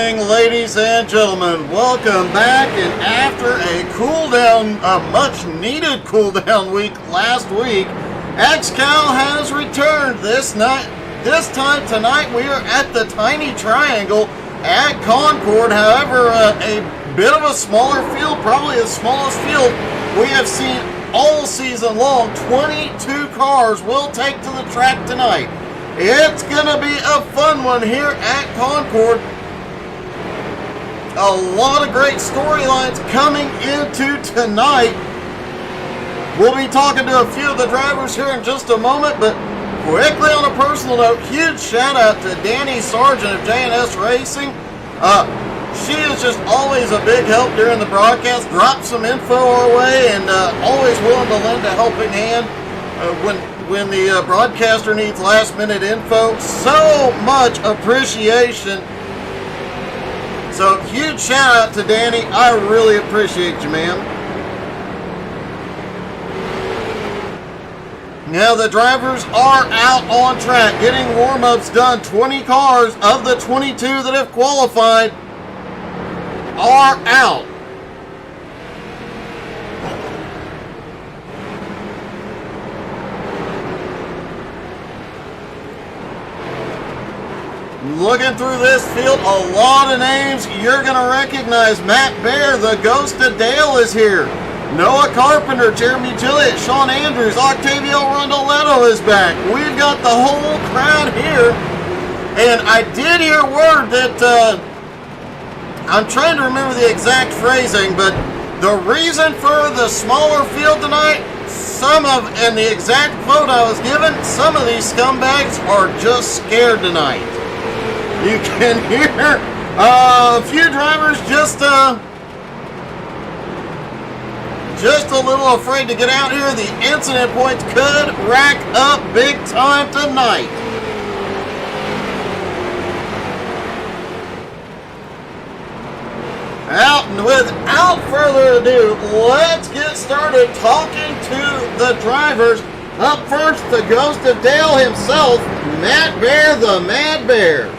morning, ladies and gentlemen. Welcome back, and after a cool down, a much needed cool down week last week, XCAL has returned this time tonight we are at the Tiny Triangle at Concord. However, a bit of a smaller field, probably the smallest field we have seen all season long. 22 cars will take to the track tonight. It's going to be a fun one here at Concord. A lot of great storylines coming into tonight. We'll be talking to a few of the drivers here in just a moment, but quickly on a personal note, huge shout out to Danny Sargent of J&S Racing. She is just always a big help during the broadcast. Drop some info our way, and always willing to lend a helping hand when the broadcaster needs last minute info. So much appreciation. So huge shout out to Danny. I really appreciate you, ma'am. Now the drivers are out on track getting warm-ups done. 20 cars of the 22 that have qualified are out. Looking through this field, a lot of names you're going to recognize. Matt Baer, the Ghost of Dale, is here. Noah Carpenter, Jeremy Gilliott, Sean Andrews, Octavio Rondoletto is back. We've got the whole crowd here. And I did hear word that, I'm trying to remember the exact phrasing, but the reason for the smaller field tonight, and the exact quote I was given, some of these scumbags are just scared tonight. You can hear a few drivers just a little afraid to get out here. The incident points could rack up big time tonight. And without further ado, let's get started talking to the drivers. Up first, the Ghost of Dale himself, Matt Baer, the Mad Bear.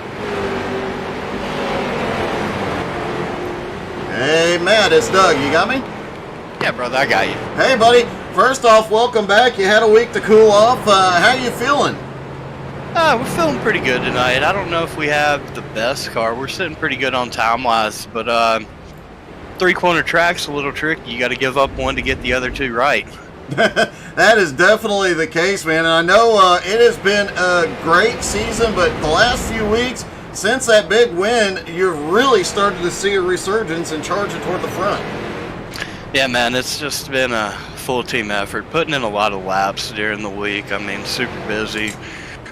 Hey, Matt, it's Doug. You got me? Yeah, brother, I got you. Hey, buddy. First off, welcome back. You had a week to cool off. How you feeling? We're feeling pretty good tonight. I don't know if we have the best car. We're sitting pretty good on time-wise, but three-corner track's a little tricky. You got to give up one to get the other two right. That is definitely the case, man. And I know it has been a great season, but the last few weeks, since that big win, you've really started to see a resurgence and charging toward the front. Yeah, man, it's just been a full team effort, putting in a lot of laps during the week. I mean, super busy,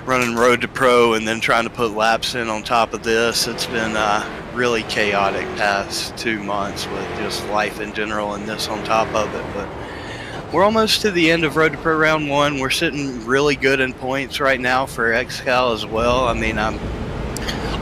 running road to pro and then trying to put laps in on top of this. It's been really chaotic past 2 months with just life in general and this on top of it. But we're almost to the end of road to pro round 1. We're sitting really good in points right now for XCAL as well. I mean,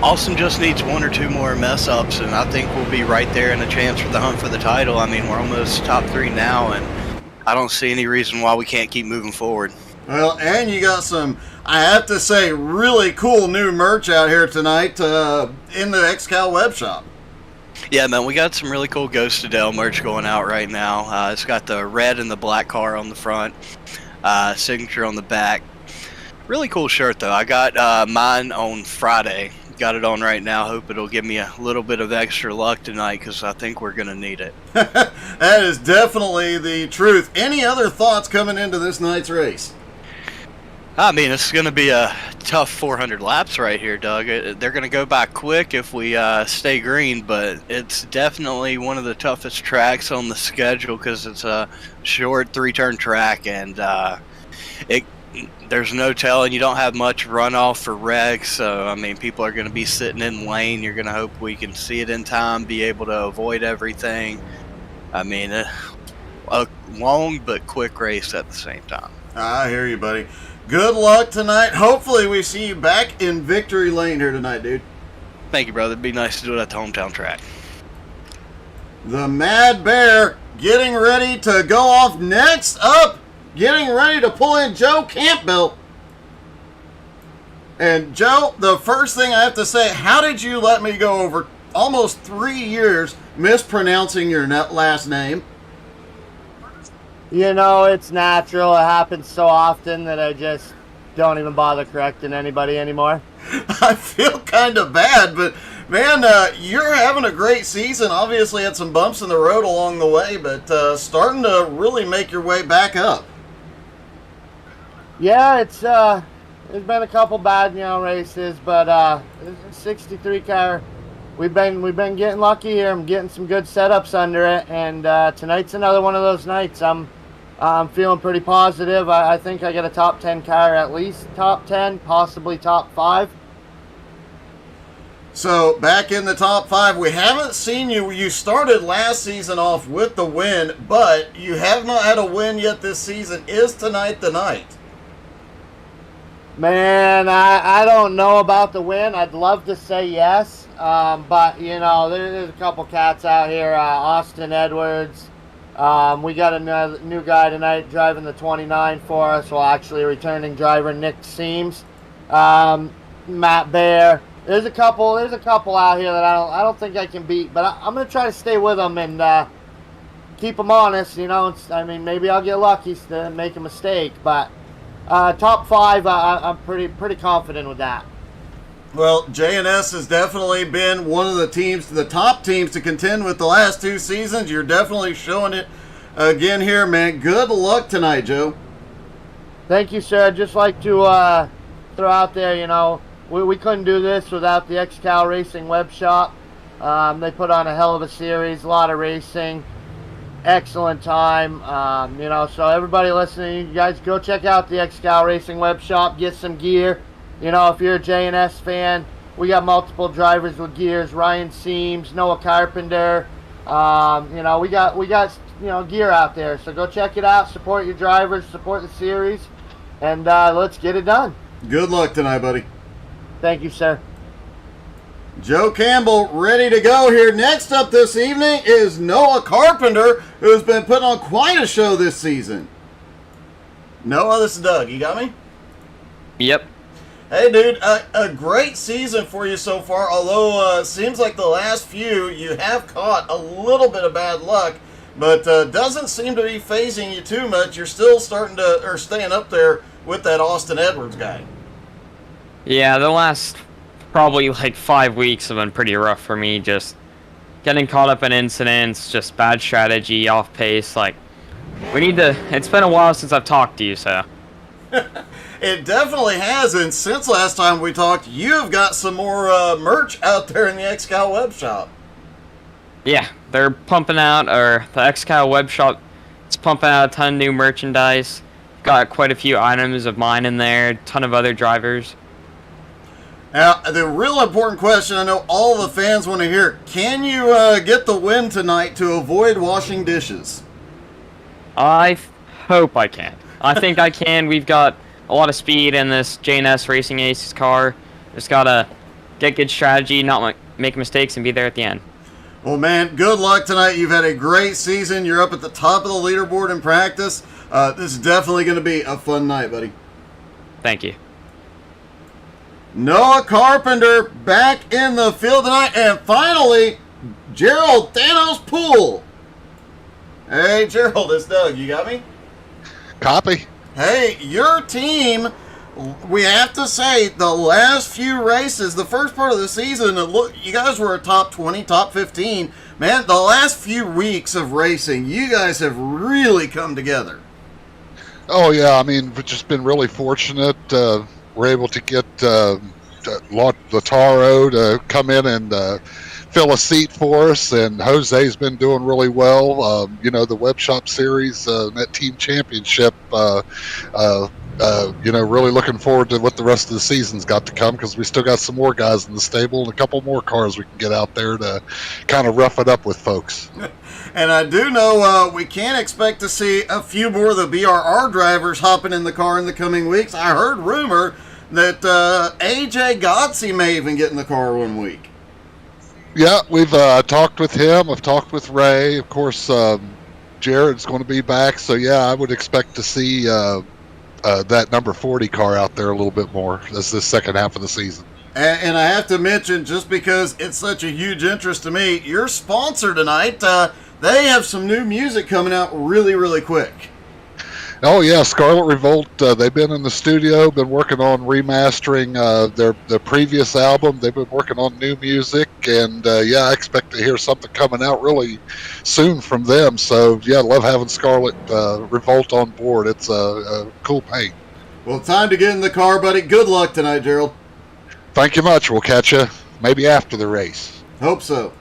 Austin just needs 1 or 2 more mess ups, and I think we'll be right there in a chance for the hunt for the title. I mean, we're almost top 3 now, and I don't see any reason why we can't keep moving forward. Well, and you got some, I have to say, really cool new merch out here tonight in the XCAL web shop. Yeah, man, we got some really cool Ghost of Dale merch going out right now. It's got the red and the black car on the front, signature on the back. Really cool shirt, though. I got mine on Friday. Got it on right now. Hope it'll give me a little bit of extra luck tonight because I think we're going to need it. That is definitely the truth. Any other thoughts coming into this night's race? I mean, it's going to be a tough 400 laps right here, Doug. They're going to go by quick if we stay green, but it's definitely one of the toughest tracks on the schedule because it's a short 3-turn track, and there's no telling. You don't have much runoff for wrecks, so I mean, people are going to be sitting in lane. You're going to hope we can see it in time, be able to avoid everything. I mean, a long but quick race at the same time. I hear you, buddy. Good luck tonight. Hopefully we see you back in victory lane here tonight, dude. Thank you, brother. It'd be nice to do it at the hometown track. The Mad Bear getting ready to go off. Next up, getting ready to pull in Joe Campbell. And Joe, the first thing I have to say, how did you let me go over almost 3 years mispronouncing your last name. You know, it's natural. It happens so often that I just don't even bother correcting anybody anymore. I feel kind of bad, but man, you're having a great season. Obviously had some bumps in the road along the way, but starting to really make your way back up. Yeah, it's there's been a couple bad, races, but 63 car, we've been getting lucky here. I'm getting some good setups under it, and tonight's another one of those nights. I'm feeling pretty positive. I think I get a top 10 car, at least top 10, possibly top 5. So back in the top 5, we haven't seen you. You started last season off with the win, but you have not had a win yet this season. Is tonight the night? Man, I don't know about the win. I'd love to say yes, but there's a couple cats out here. Austin Edwards. We got a new guy tonight driving the 29 for us. Well, actually, returning driver Nick Seams, Matt Bear. There's a couple out here that I don't think I can beat, but I'm gonna try to stay with them and keep them honest. Maybe I'll get lucky to make a mistake, but. Top 5, I'm pretty confident with that. Well, JNS has definitely been one of the top teams to contend with the last 2 seasons. You're definitely showing it again here, man. Good luck tonight, Joe. Thank you, sir. I'd just like to throw out there, we couldn't do this without the XCAL Racing web shop. They put on a hell of a series, a lot of racing. Excellent time, so everybody listening, you guys go check out the XCAL Racing web shop, get some gear. If you're a JNS fan, we got multiple drivers with gears, Ryan Seams, Noah Carpenter, we got gear out there, so go check it out, support your drivers, support the series, and let's get it done. Good luck tonight, buddy. Thank you, sir. Joe Campbell ready to go here. Next up this evening is Noah Carpenter, who's been putting on quite a show this season. Noah, this is Doug. You got me? Yep. Hey, dude, a great season for you so far, although it seems like the last few you have caught a little bit of bad luck, but doesn't seem to be phasing you too much. You're still staying up there with that Austin Edwards guy. Yeah, the last probably like 5 weeks have been pretty rough for me, just getting caught up in incidents, just bad strategy, off pace. It's been a while since I've talked to you, so. It definitely has, and since last time we talked, you've got some more merch out there in the XCAL web shop. Yeah, they're pumping out, or the XCAL web shop is pumping out a ton of new merchandise. Got quite a few items of mine in there, a ton of other drivers. Now, the real important question I know all the fans want to hear, can you get the win tonight to avoid washing dishes? I hope I can. I think I can. We've got a lot of speed in this JNS Racing Aces car. Just got to get good strategy, not make mistakes, and be there at the end. Well, man, good luck tonight. You've had a great season. You're up at the top of the leaderboard in practice. This is definitely going to be a fun night, buddy. Thank you. Noah Carpenter back in the field tonight. And finally, Gerald Thanos Poole. Hey, Gerald, it's Doug. You got me? Copy. Hey, your team, we have to say, the last few races, the first part of the season, look, you guys were a top 20, top 15. Man, the last few weeks of racing, you guys have really come together. Oh, yeah. We've just been really fortunate. We're able to get Lataro to come in and fill a seat for us, and Jose's been doing really well. The web shop series, that team championship, really looking forward to what the rest of the season's got to come, because we still got some more guys in the stable and a couple more cars we can get out there to kind of rough it up with folks. And I do know we can expect to see a few more of the BRR drivers hopping in the car in the coming weeks. I heard rumor that AJ Godsey may even get in the car one week. Yeah, we've talked with him. I've talked with Ray. Of course, Jared's going to be back. So, yeah, I would expect to see that number 40 car out there a little bit more as this second half of the season. And I have to mention, just because it's such a huge interest to me, your sponsor tonight, they have some new music coming out really, really quick. Oh yeah, Scarlet Revolt. They've been in the studio, been working on remastering their previous album. They've been working on new music, and yeah, I expect to hear something coming out really soon from them. So yeah, I love having Scarlet Revolt on board. It's a cool paint. Well, time to get in the car, buddy. Good luck tonight, Gerald. Thank you much. We'll catch you maybe after the race. Hope so.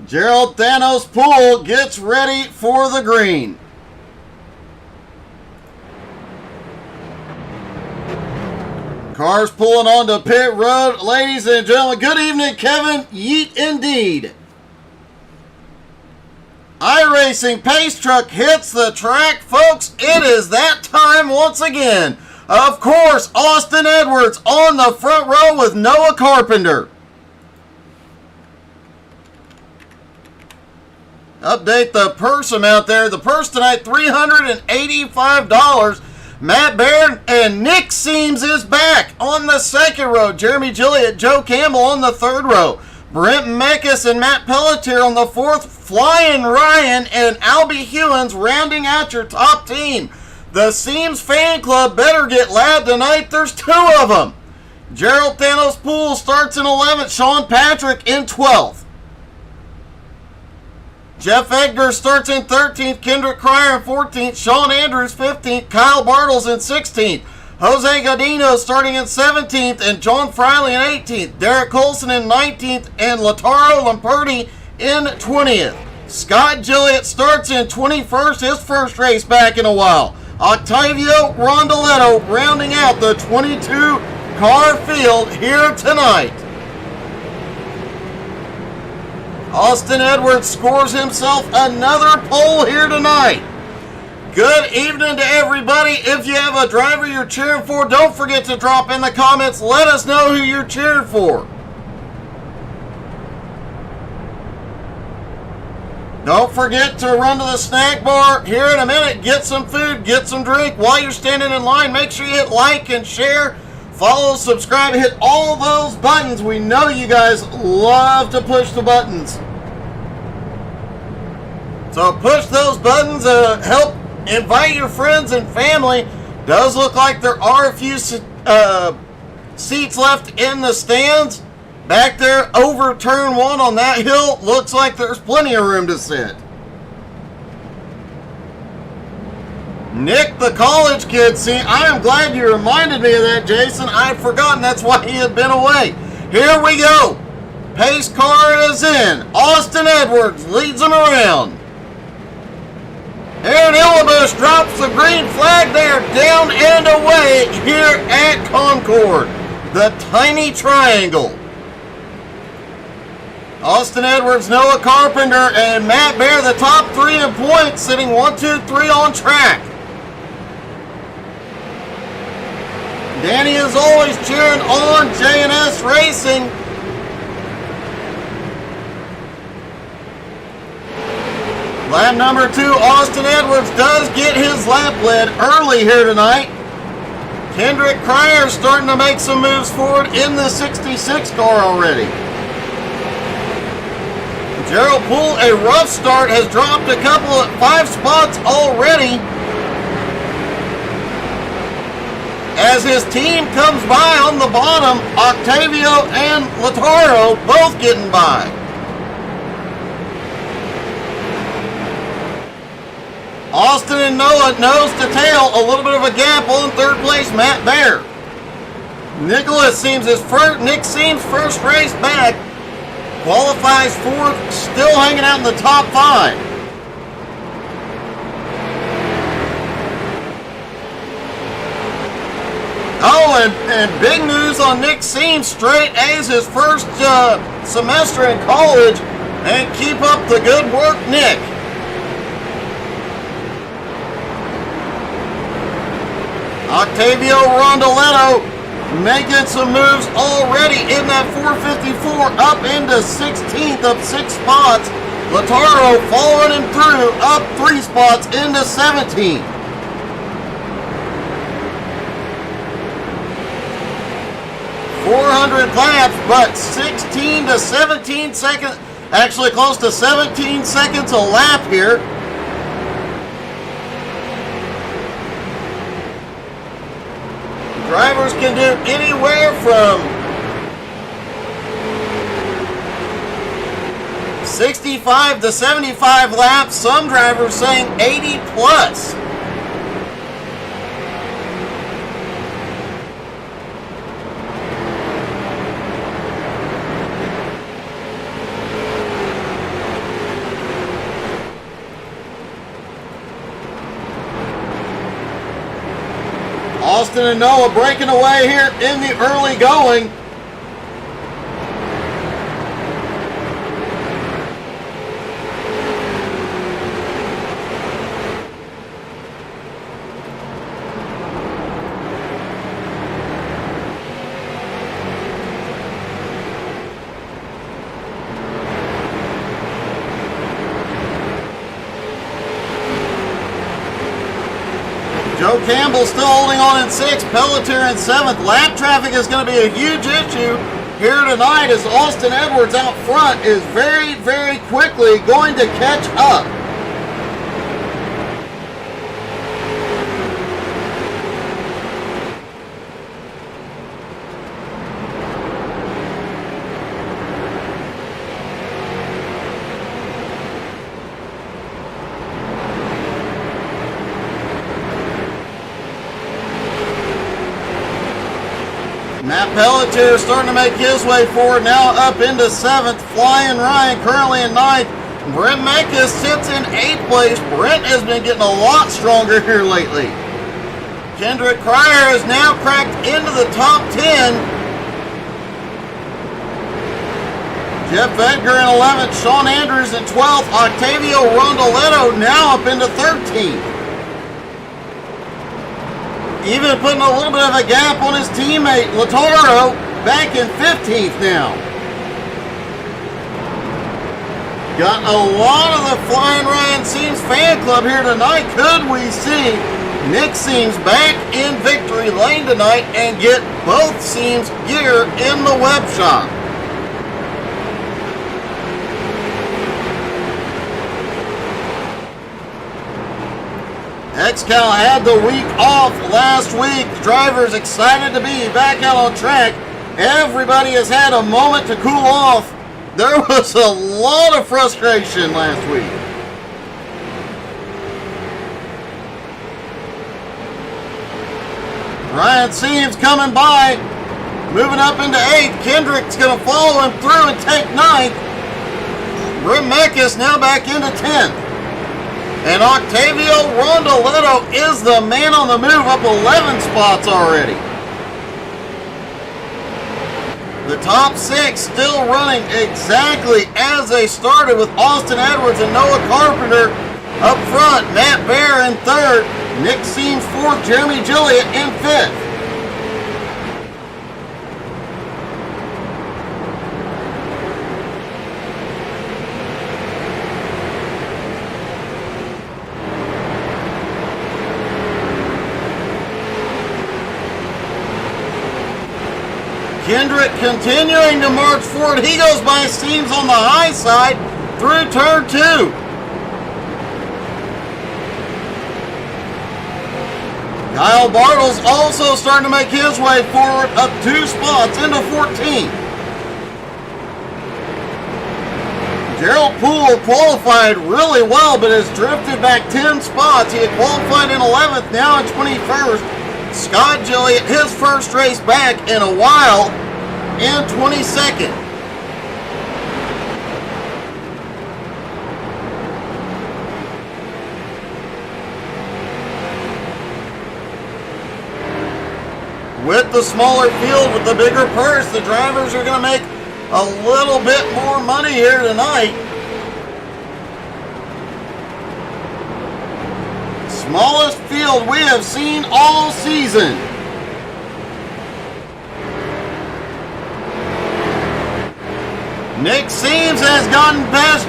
Gerald Thanos Poole gets ready for the green. Cars pulling onto pit road. Ladies and gentlemen, good evening, Kevin. Yeet indeed. iRacing Pace Truck hits the track, folks. It is that time once again. Of course, Austin Edwards on the front row with Noah Carpenter. Update the purse amount there. The purse tonight, $385. Matt Baird and Nick Seams is back on the second row. Jeremy Gilliott, Joe Campbell on the third row. Brent Mekas and Matt Pelletier on the fourth. Flying Ryan and Albie Hewins rounding out your top team. The Seams fan club better get loud tonight. There's two of them. Gerald Thanos Poole starts in 11th. Sean Patrick in 12th. Jeff Edgar starts in 13th, Kendrick Cryer in 14th, Sean Andrews 15th, Kyle Bartles in 16th, Jose Godino starting in 17th, and John Friley in 18th, Derek Colson in 19th, and Lataro Lamperti in 20th. Scott Gilliott starts in 21st, his first race back in a while. Octavio Rondoletto rounding out the 22-car field here tonight. Austin Edwards scores himself another pole here tonight. Good evening to everybody. If you have a driver you're cheering for, don't forget to drop in the comments. Let us know who you're cheering for. Don't forget to run to the snack bar here in a minute. Get some food, get some drink. While you're standing in line, make sure you hit like and share. Follow, subscribe, hit all those buttons. We know you guys love to push the buttons. So push those buttons, help invite your friends and family. Does look like there are a few seats left in the stands. Back there over turn one on that hill, looks like there's plenty of room to sit. Nick, the college kid, see, I am glad you reminded me of that, Jason. I had forgotten that's why he had been away. Here we go. Pace car is in. Austin Edwards leads him around. Aaron Illabush drops the green flag there, down and away here at Concord. The tiny triangle. Austin Edwards, Noah Carpenter, and Matt Baird, the top three in points, sitting 1, 2, 3 on track. Danny is always cheering on J&S Racing. Lap number 2, Austin Edwards does get his lap led early here tonight. Kendrick Cryer starting to make some moves forward in the 66 car already. Gerald Poole, a rough start, has dropped a couple of 5 spots already. As his team comes by on the bottom, Octavio and Lataro both getting by. Austin and Noah nose to tail, a little bit of a gap on third place, Matt Baird. Nick Seams' first race back, qualifies fourth, still hanging out in the top 5. Oh, and big news on Nick Seams, straight A's his first semester in college, and keep up the good work, Nick. Octavio Rondoletto making some moves already in that 454, up into 16th of 6 spots. Lataro following him through, up 3 spots into 17th. 400 laps, but 16 to 17 seconds, actually close to 17 seconds a lap here. Drivers can do anywhere from 65 to 75 laps, some drivers saying 80 plus. Austin and Noah breaking away here in the early going. Joe Campbell still holding on in 6th, Pelletier in 7th. Lap traffic is going to be a huge issue here tonight as Austin Edwards out front is very, very quickly going to catch up. Matt Pelletier starting to make his way forward, now up into 7th. Flying Ryan currently in 9th. Brent Mekas sits in 8th place. Brent has been getting a lot stronger here lately. Kendrick Cryer has now cracked into the top 10. Jeff Edgar in 11th. Sean Andrews in 12th. Octavio Rondoletto now up into 13th. Even putting a little bit of a gap on his teammate, Latoro, back in 15th now. Got a lot of the Flying Ryan Seams fan club here tonight. Could we see Nick Seams back in victory lane tonight and get both Seams gear in the web shop? XCAL had the week off last week. Drivers excited to be back out on track. Everybody has had a moment to cool off. There was a lot of frustration last week. Ryan Seams coming by, moving up into 8th. Kendrick's going to follow him through and take 9th. Brent Mekas now back into 10th. And Octavio Rondoletto is the man on the move, up 11 spots already. The top 6 still running exactly as they started, with Austin Edwards and Noah Carpenter up front. Matt Bear in 3rd. Nick Seams 4th. Jeremy Gilliott in 5th. Kendrick continuing to march forward. He goes by Seams on the high side through turn 2. Kyle Bartles also starting to make his way forward, up 2 spots into 14th. Gerald Poole qualified really well, but has drifted back 10 spots. He had qualified in 11th, now in 21st. Scott Gilliott, his first race back in a while, in 22nd. With the smaller field, with the bigger purse, the drivers are going to make a little bit more money here tonight. Smallest field we have seen all season. Nick Seams has gotten past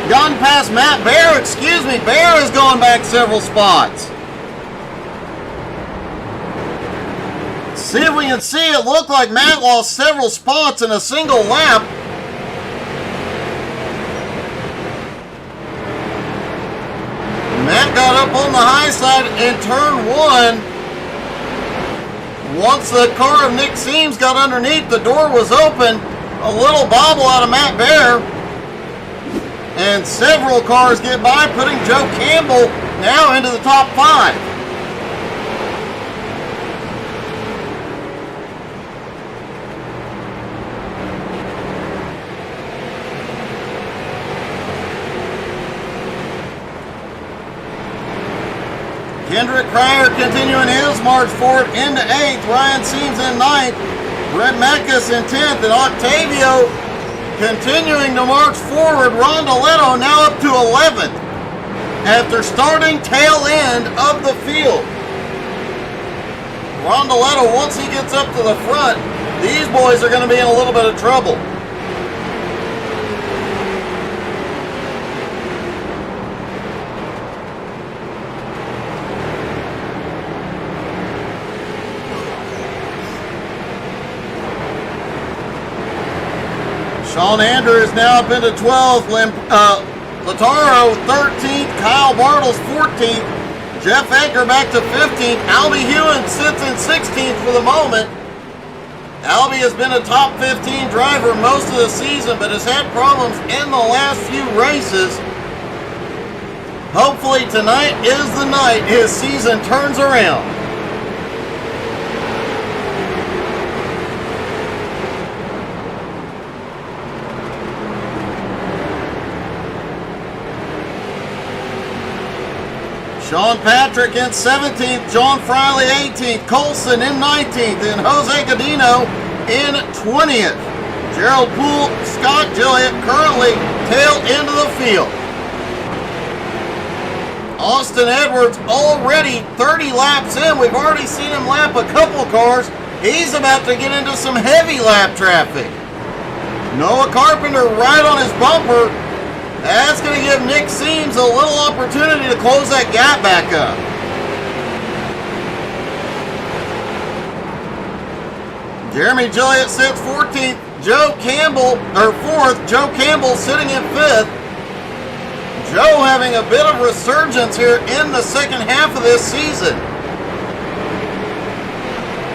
gotten past Matt Bear, excuse me. Bear has gone back several spots. See if we can see. It looked like Matt lost several spots in a single lap. Matt got up on the high side in turn 1. Once the car of Nick Seams got underneath, the door was open. A little bobble out of Matt Bear. And several cars get by, putting Joe Campbell now into the top 5. Kendrick Cryer continuing his march forward into 8th. Ryan Seams in 9th. Brett Meckus in 10th. And Octavio continuing to march forward. Rondoletto now up to 11th after starting tail end of the field. Rondoletto, once he gets up to the front, these boys are going to be in a little bit of trouble. Sean Andrews now up into 12th. Lataro 13th. Kyle Bartles 14th. Jeff Edgar back to 15th. Albie Hewen sits in 16th for the moment. Albie has been a top 15 driver most of the season, but has had problems in the last few races. Hopefully tonight is the night his season turns around. Sean Patrick in 17th, John Friley 18th, Colson in 19th, and Jose Godino in 20th. Gerald Poole, Scott Gilliott currently tail into the field. Austin Edwards already 30 laps in. We've already seen him lap a couple cars. He's about to get into some heavy lap traffic. Noah Carpenter right on his bumper. That's going to give Nick Seams a little opportunity to close that gap back up. Jeremy Gilliott sits 14th. Joe Campbell, or 4th. Joe Campbell sitting in 5th. Joe having a bit of resurgence here in the second half of this season.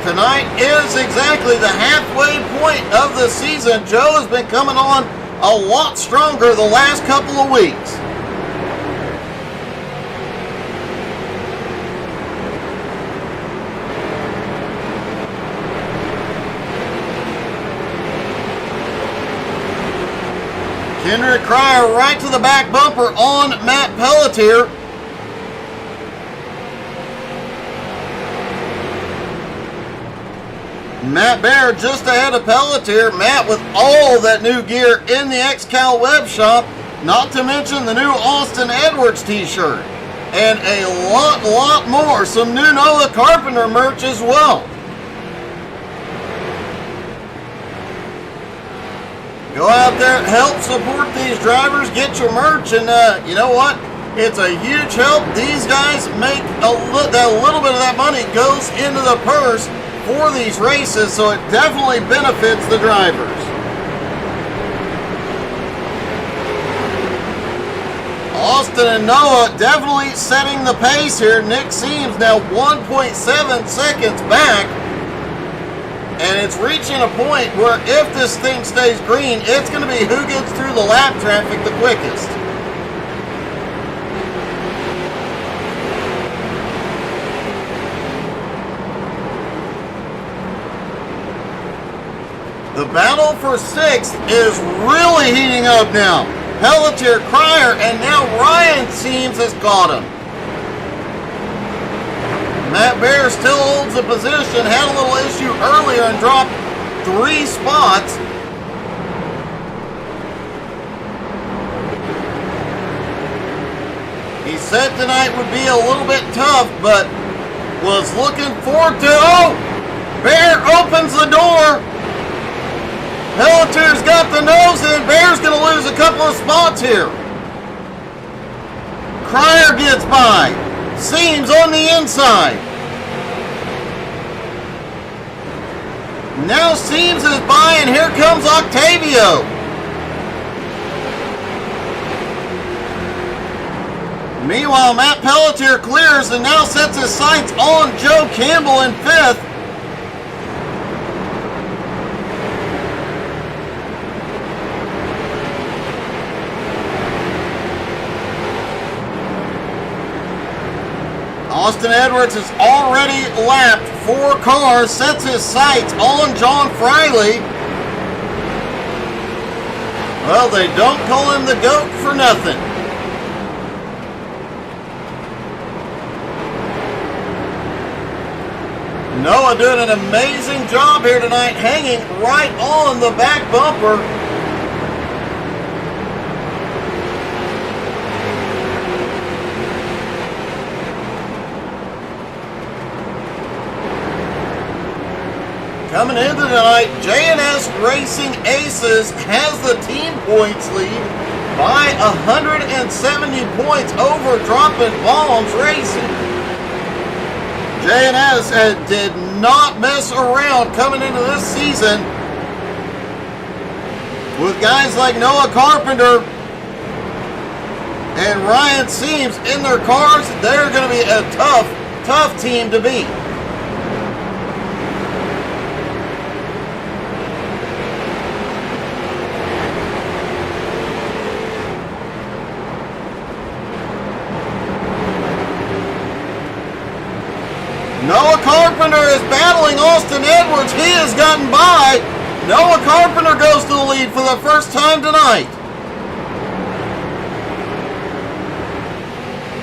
Tonight is exactly the halfway point of the season. Joe has been coming on a lot stronger the last couple of weeks. Kendrick Cryer right to the back bumper on Matt Pelletier. Matt Bear just ahead of Pelletier. Matt with all that new gear in the XCAL web shop, not to mention the new Austin Edwards t-shirt. And a lot more. Some new Noah Carpenter merch as well. Go out there, help support these drivers, get your merch, and you know what? It's a huge help. These guys make a little bit of that money goes into the purse for these races, so it definitely benefits the drivers. Austin and Noah definitely setting the pace here. Nick Seams now 1.7 seconds back, and it's reaching a point where if this thing stays green, it's going to be who gets through the lap traffic the quickest. The battle for 6th is really heating up now. Pelletier, Cryer, and now Ryan Seams has got him. Matt Bear still holds the position. Had a little issue earlier and dropped 3 spots. He said tonight would be a little bit tough, but was looking forward to. Oh! Bear opens the door. Pelletier's got the nose in. Bear's going to lose a couple of spots here. Cryer gets by. Seams on the inside. Now Seams is by, and here comes Octavio. Meanwhile, Matt Pelletier clears and now sets his sights on Joe Campbell in 5th. Austin Edwards has already lapped 4 cars, sets his sights on John Friley. Well, they don't call him the GOAT for nothing. Noah doing an amazing job here tonight, hanging right on the back bumper. Coming into tonight, J&S Racing Aces has the team points lead by 170 points over Dropping Bombs Racing. J&S did not mess around coming into this season with guys like Noah Carpenter and Ryan Seams in their cars. They're going to be a tough team to beat. Noah Carpenter is battling Austin Edwards. He has gotten by. Noah Carpenter goes to the lead for the first time tonight.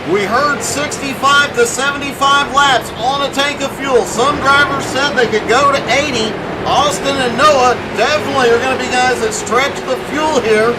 We heard 65 to 75 laps on a tank of fuel. Some drivers said they could go to 80. Austin and Noah definitely are going to be guys that stretch the fuel here.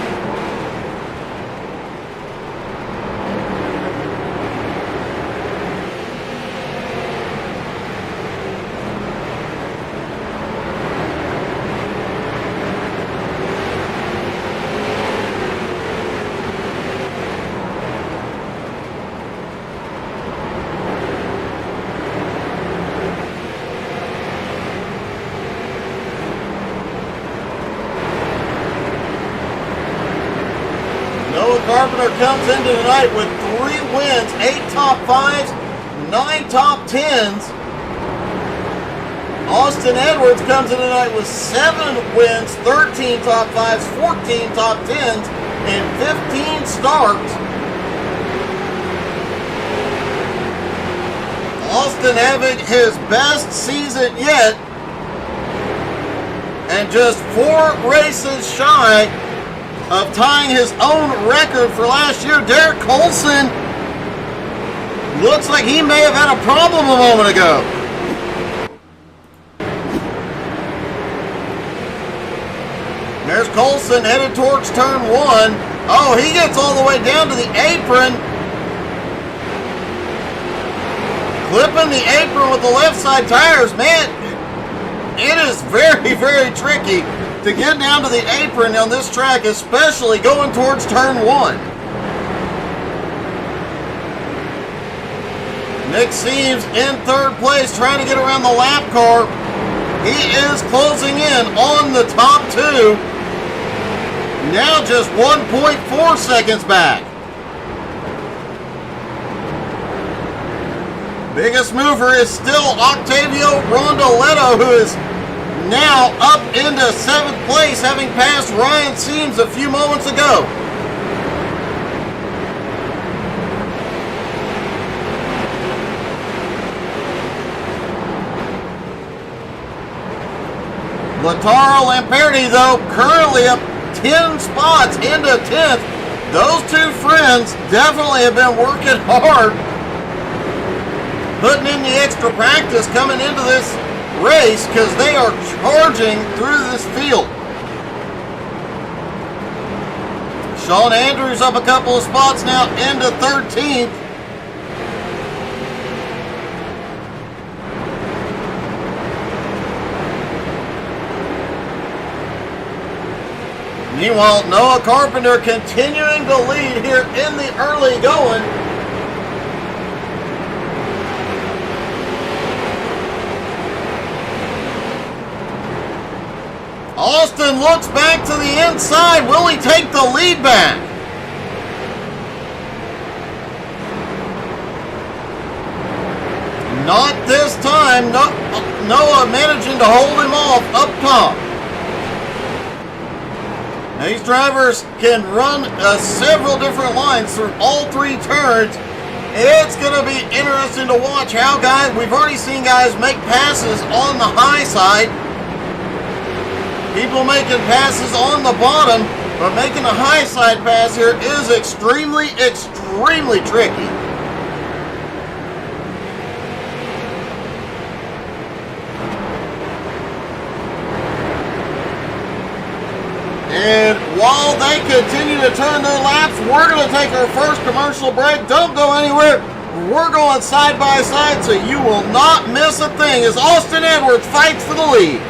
Carpenter comes into tonight with 3 wins, 8 top 5s, 9 top 10s. Austin Edwards comes in tonight with 7 wins, 13 top 5s, 14 top 10s, and 15 starts. Austin having his best season yet, and just 4 races shy of tying his own record for last year. Derek Colson looks like he may have had a problem a moment ago. There's Colson headed towards turn 1. Oh, he gets all the way down to the apron. Clipping the apron with the left side tires. Man, it is very, very tricky to get down to the apron on this track, especially going towards turn 1. Nick Seams in 3rd place, trying to get around the lap car. He is closing in on the top 2. Now just 1.4 seconds back. Biggest mover is still Octavio Rondoletto, who is now up into 7th place, having passed Ryan Seams a few moments ago. Lautaro Lamperti, though, currently up 10 spots into 10th. Those 2 friends definitely have been working hard, putting in the extra practice coming into this race, because they are charging through this field. Sean Andrews up a couple of spots now into 13th. Meanwhile, Noah Carpenter continuing to lead here in the early going. Austin looks back to the inside. Will he take the lead back? Not this time. Noah managing to hold him off up top. Now these drivers can run several different lines through all three turns. It's going to be interesting to watch how guys, we've already seen guys make passes on the high side. People making passes on the bottom, but making a high side pass here is extremely, extremely tricky. And while they continue to turn their laps, we're going to take our first commercial break. Don't go anywhere. We're going side by side, so you will not miss a thing as Austin Edwards fights for the lead.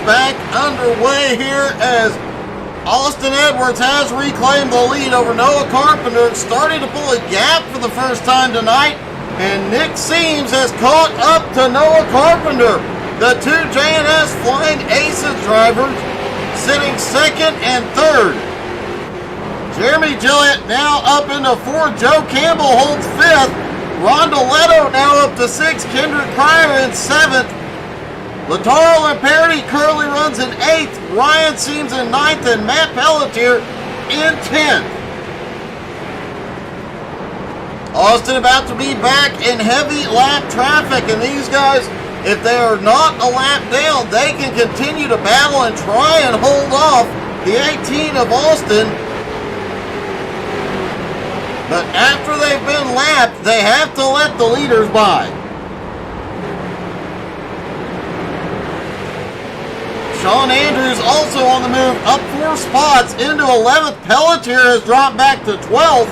Back underway here as Austin Edwards has reclaimed the lead over Noah Carpenter, starting to pull a gap for the first time tonight, and Nick Seams has caught up to Noah Carpenter. The two J&S Flying Aces drivers sitting second and third. Jeremy Gillett now up into fourth. Joe Campbell holds fifth. Rondoletto now up to sixth. Kendrick Pryor in seventh. Lataro Lamperti currently runs in 8th, Ryan Seams in 9th, and Matt Pelletier in 10th. Austin about to be back in heavy lap traffic, and these guys, if they are not a lap down, they can continue to battle and try and hold off the 18 of Austin. But after they've been lapped, they have to let the leaders by. Sean Andrews also on the move, up 4 spots into 11th. Pelletier has dropped back to 12th.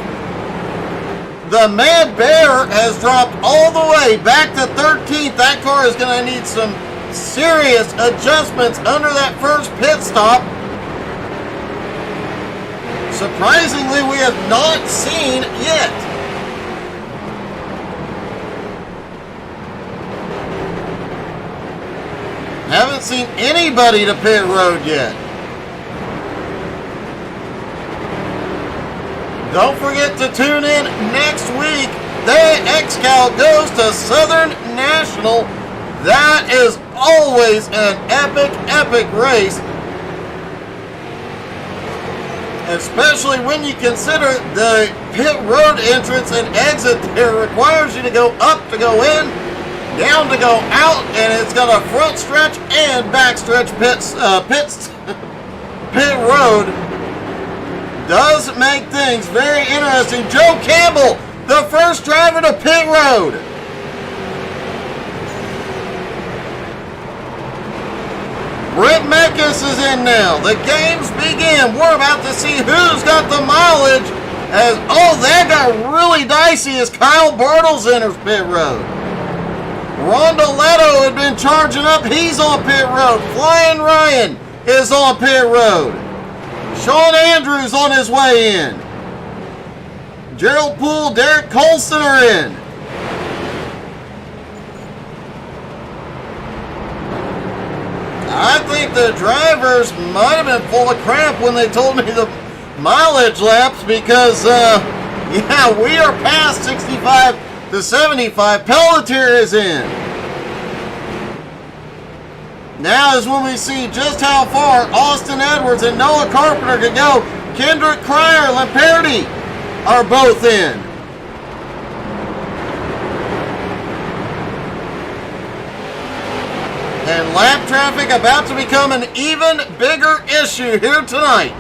The Mad Bear has dropped all the way back to 13th. That car is going to need some serious adjustments under that first pit stop. Surprisingly, we have not seen yet. Haven't seen anybody to pit road yet. Don't forget to tune in next week. The XCAL goes to Southern National. That is always an epic race. Especially when you consider the pit road entrance and exit there requires you to go up to go in, down to go out, and it's got a front stretch and back stretch pit road. Does make things very interesting. Joe Campbell, the first driver to pit road. Brett Meckes is in now. The games begin. We're about to see who's got the mileage. As that got really dicey as Kyle Bartles enters pit road. Rondoletto had been charging up. He's on pit road. Flying Ryan is on pit road. Sean Andrews on his way in. Gerald Poole, Derek Colston are in. I think the drivers might have been full of crap when they told me the mileage laps because, we are past 65 to 75. Pelletier is in. Now is when we see just how far Austin Edwards and Noah Carpenter can go. Kendrick Cryer, Lamperti are both in. And lap traffic about to become an even bigger issue here tonight.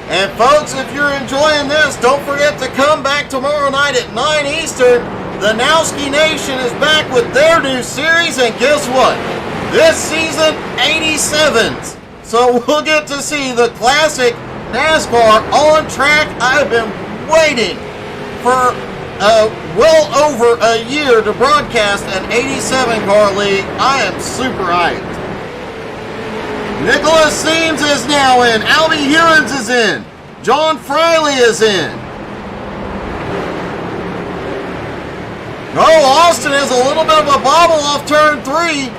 And folks, if you're enjoying this, don't forget to come back tomorrow night at 9 Eastern. The Nowski Nation is back with their new series, and guess what? This season, 87s. So we'll get to see the classic NASCAR on track. I've been waiting for well over a year to broadcast an 87 car league. I am super hyped. Nicholas Seams is now in. Albie Hewins is in. John Friley is in. Austin has a little bit of a bobble off turn 3.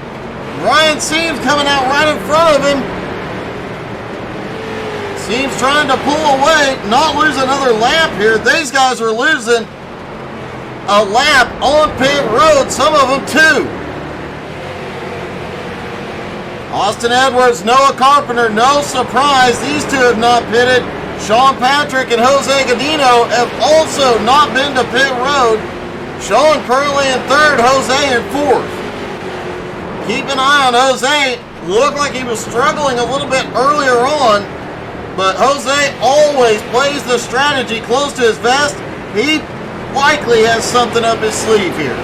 Ryan Seams coming out right in front of him. Seams trying to pull away, not lose another lap here. These guys are losing a lap on pit road, some of them two. Austin Edwards, Noah Carpenter, no surprise, these two have not pitted. Sean Patrick and Jose Godino have also not been to pit road. Sean currently in third, Jose in fourth. Keep an eye on Jose. Looked like he was struggling a little bit earlier on, but Jose always plays the strategy close to his vest. He likely has something up his sleeve here.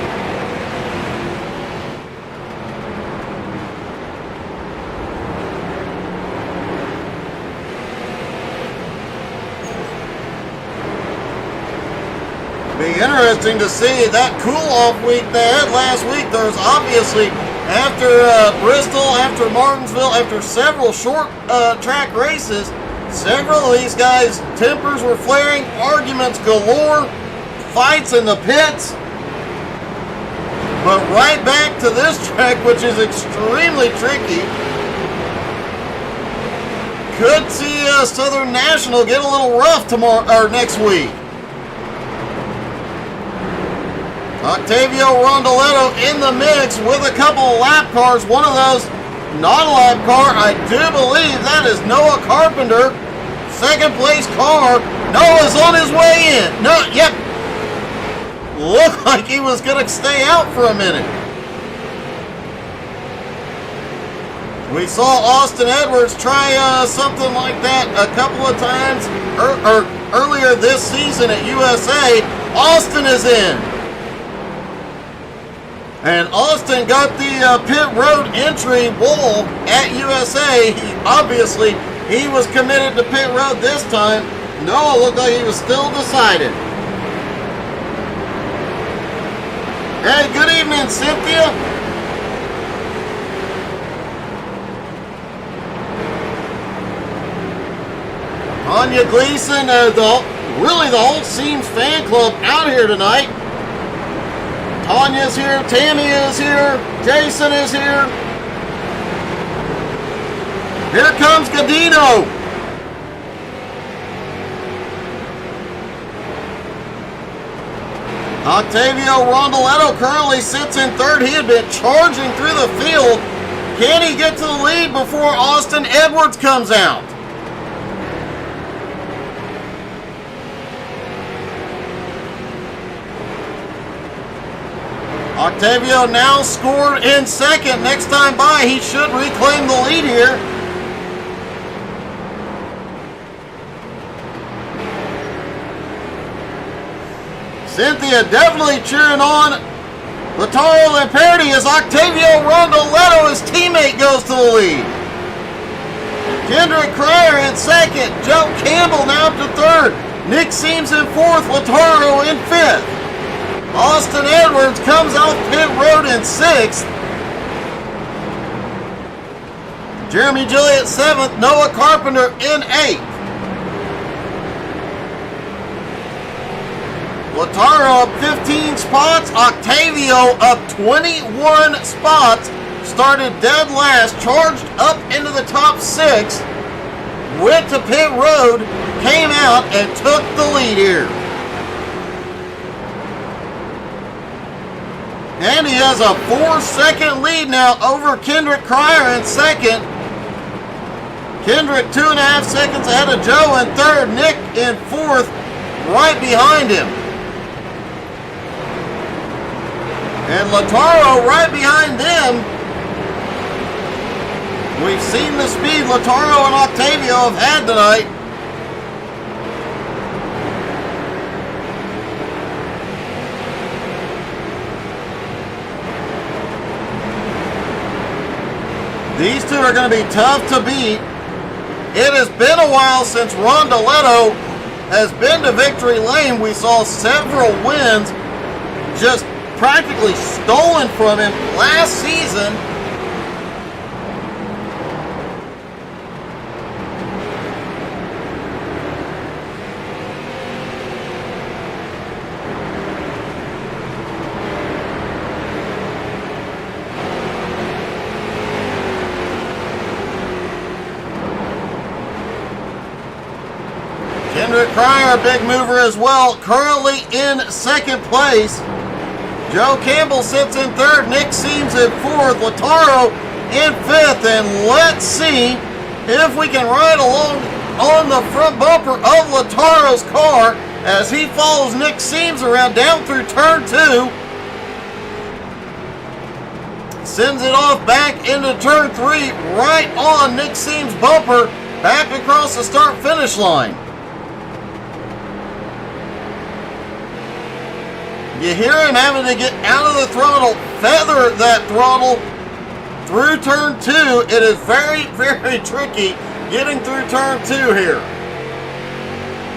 Be interesting to see that cool-off week they had last week. There's obviously, after Bristol, after Martinsville, after several short track races, several of these guys' tempers were flaring, arguments galore, fights in the pits. But right back to this track, which is extremely tricky. Could see Southern National get a little rough tomorrow or next week. Octavio Rondoletto in the mix with a couple of lap cars. One of those not a lap car. I do believe that is Noah Carpenter. Second place car. Noah's on his way in. No, yep. Looked like he was going to stay out for a minute. We saw Austin Edwards try something like that a couple of times earlier this season at USA. Austin is in. And Austin got the pit road entry wall at USA. Obviously, he was committed to pit road this time. Noah looked like he was still decided. Hey, good evening, Cynthia. Anya Gleason, really the whole Seams fan club out here tonight. Tanya's here, Tammy is here, Jason is here. Here comes Gadino. Octavio Rondoletto currently sits in third. He had been charging through the field. Can he get to the lead before Austin Edwards comes out? Octavio now scored in second. Next time by, he should reclaim the lead here. Cynthia definitely cheering on Lataro Lamperti as Octavio Rondoletto, his teammate, goes to the lead. Kendrick Cryer in second. Joe Campbell now to third. Nick Seams in fourth. Lataro in fifth. Austin Edwards comes off pit road in sixth. Jeremy Gilliott seventh. Noah Carpenter in eighth. Lataro up 15 spots. Octavio up 21 spots. Started dead last. Charged up into the top six. Went to pit road. Came out and took the lead here. And he has a 4-second lead now over Kendrick Cryer in second. Kendrick 2.5 seconds ahead of Joe in third. Nick in fourth, right behind him. And Lataro right behind them. We've seen the speed Lataro and Octavio have had tonight. These two are going to be tough to beat. It has been a while since Rondoletto has been to victory lane. We saw several wins just practically stolen from him last season. Kendrick Cryer, a big mover as well, currently in second place. Joe Campbell sits in third. Nick Seams in fourth. Lataro in fifth. And let's see if we can ride along on the front bumper of Lataro's car as he follows Nick Seams around down through turn two. Sends it off back into turn three, right on Nick Seams' bumper, back across the start-finish line. You hear him having to get out of the throttle, feather that throttle through turn two. It is very, very tricky getting through turn two here.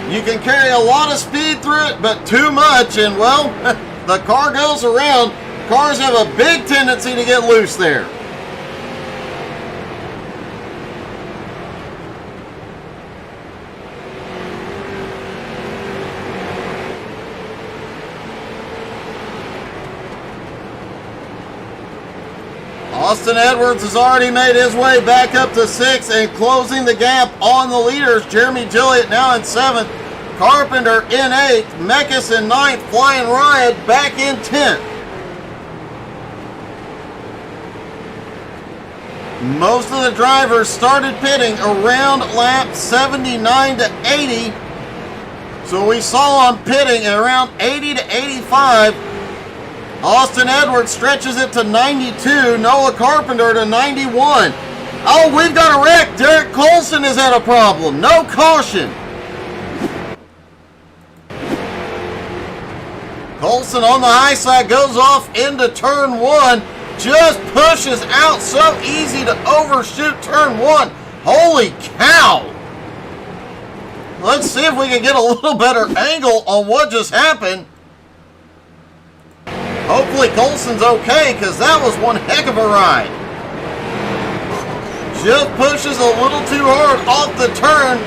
You can carry a lot of speed through it, but too much, and well, the car goes around. Cars have a big tendency to get loose there. Austin Edwards has already made his way back up to sixth and closing the gap on the leaders. Jeremy Gilliott now in seventh. Carpenter in eighth. Mekas in ninth. Flying Riot back in 10th. Most of the drivers started pitting around lap 79 to 80. So we saw them pitting at around 80 to 85. Austin Edwards stretches it to 92. Noah Carpenter to 91. Oh, we've got a wreck. Derek Colson has had a problem. No caution. Colson on the high side goes off into turn one. Just pushes out. So easy to overshoot turn one. Holy cow. Let's see if we can get a little better angle on what just happened. Hopefully Colson's okay, because that was one heck of a ride. Just pushes a little too hard off the turn.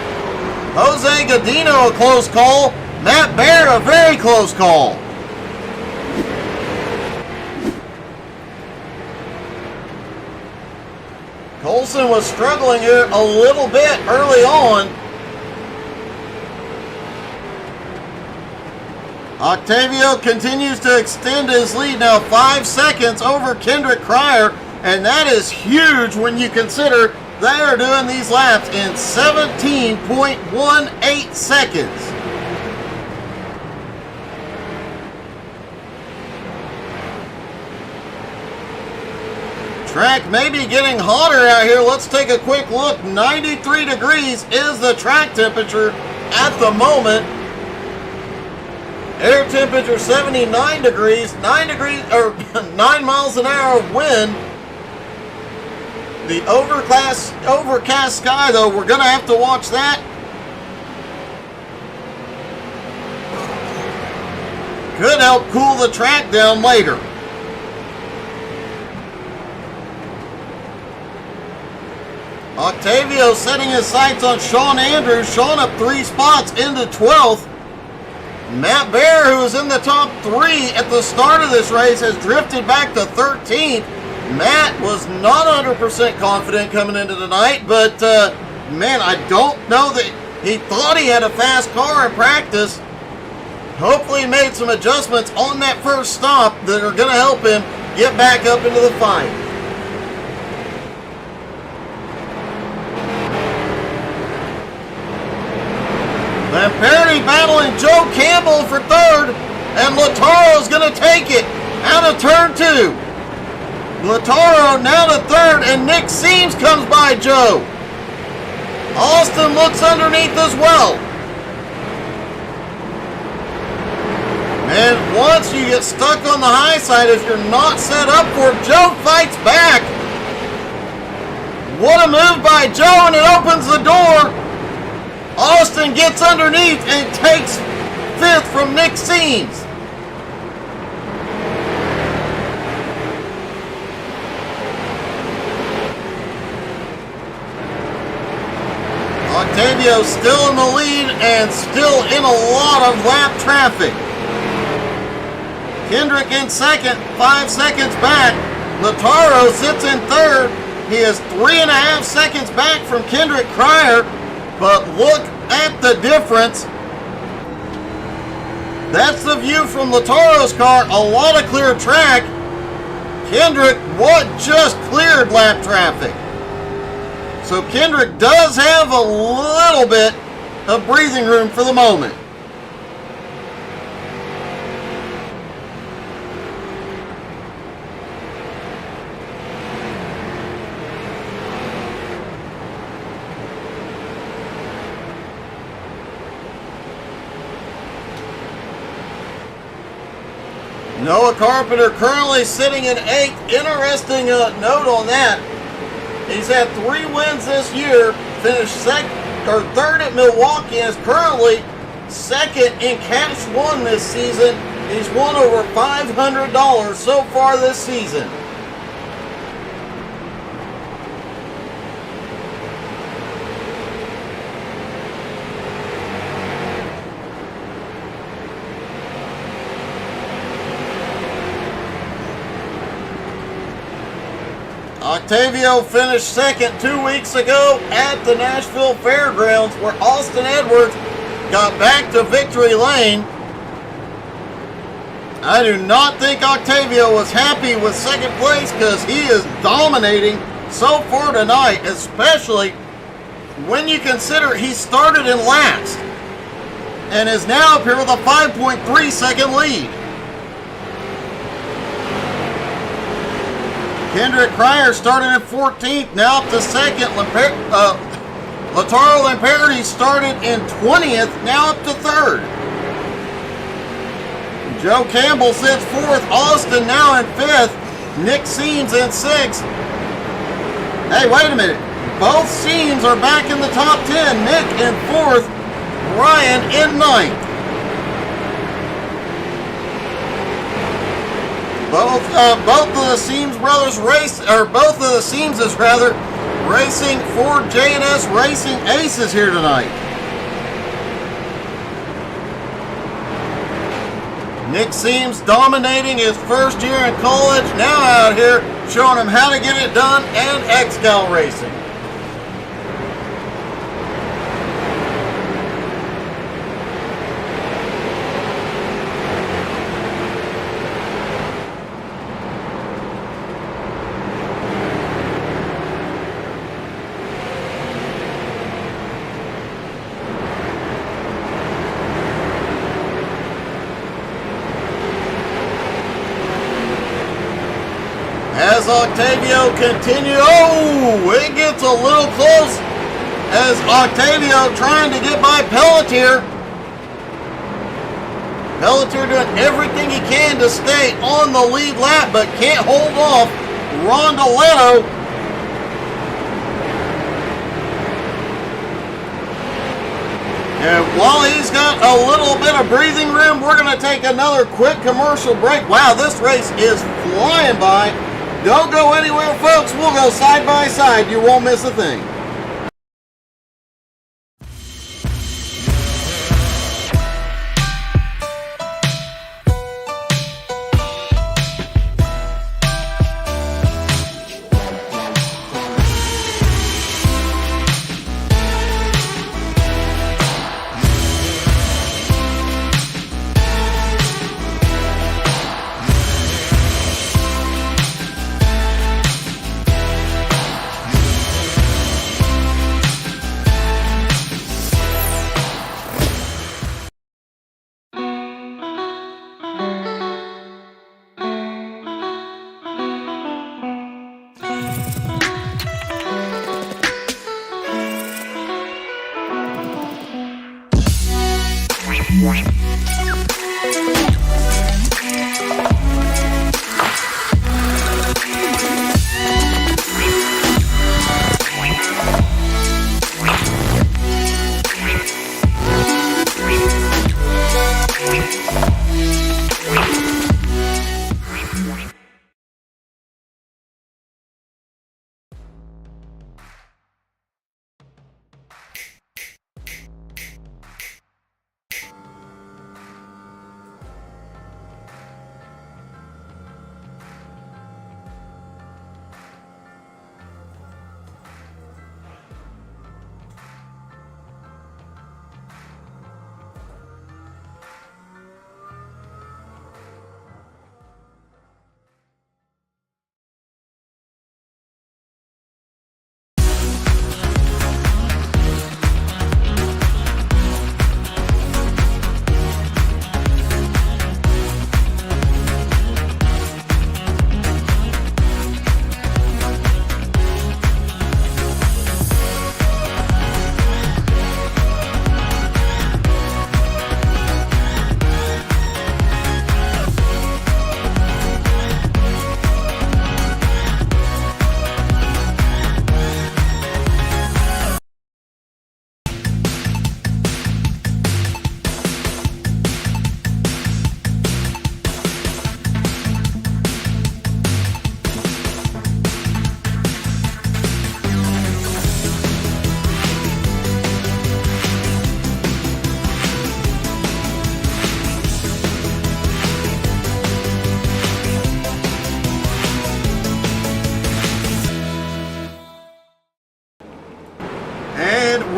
Jose Godino, a close call. Matt Baer, a very close call. Colson was struggling here a little bit early on. Octavio continues to extend his lead now 5 seconds over Kendrick Cryer, and that is huge when you consider they are doing these laps in 17.18 seconds. Track may be getting hotter out here. Let's take a quick look. 93 degrees is the track temperature at the moment. Air temperature 79 degrees, 9 miles an hour of wind. The overcast sky, though, we're going to have to watch that. Could help cool the track down later. Octavio setting his sights on Sean Andrews. Sean up 3 spots into 12th. Matt Baer, who was in the top 3 at the start of this race, has drifted back to 13th. Matt was not 100% confident coming into tonight, but man, I don't know that he thought he had a fast car in practice. Hopefully he made some adjustments on that first stop that are going to help him get back up into the fight. Lamperti battling Joe Campbell for 3rd, and Lataro's going to take it out of turn 2. Lataro now to 3rd, and Nick Seams comes by Joe. Austin looks underneath as well. And once you get stuck on the high side, if you're not set up for it, Joe fights back. What a move by Joe, and it opens the door. Austin gets underneath and takes 5th from Nick Seams. Octavio still in the lead and still in a lot of lap traffic. Kendrick in 2nd, 5 seconds back. Lataro sits in 3rd. He is 3.5 seconds back from Kendrick Cryer. But look at the difference. That's the view from Lataro's car. A lot of clear track. Kendrick, what just cleared lap traffic? So Kendrick does have a little bit of breathing room for the moment. Noah Carpenter currently sitting in 8th. Interesting note on that. He's had 3 wins this year. Finished 3rd at Milwaukee and is currently 2nd in Cash 1 this season. He's won over $500 so far this season. Octavio finished 2nd 2 weeks ago at the Nashville Fairgrounds, where Austin Edwards got back to victory lane. I do not think Octavio was happy with 2nd place, because he is dominating so far tonight, especially when you consider he started in last and is now up here with a 5.3 second lead. Kendrick Cryer started at 14th, now up to 2nd. Lataro Lamperti started in 20th, now up to 3rd. Joe Campbell sits 4th. Austin now in 5th. Nick Seams in 6th. Hey, wait a minute. Both Seams are back in the top 10. Nick in 4th. Ryan in 9th. Both of the Seams brothers both of the Seamses rather, racing for J&S Racing Aces here tonight. Nick Seams dominating his first year in college, now out here showing him how to get it done and XCAL racing. As Octavio continue, it gets a little close as Octavio trying to get by Pelletier. Pelletier doing everything he can to stay on the lead lap, but can't hold off Rondoletto. And while he's got a little bit of breathing room, we're going to take another quick commercial break. Wow, this race is flying by. Don't go anywhere, folks. We'll go side by side. You won't miss a thing.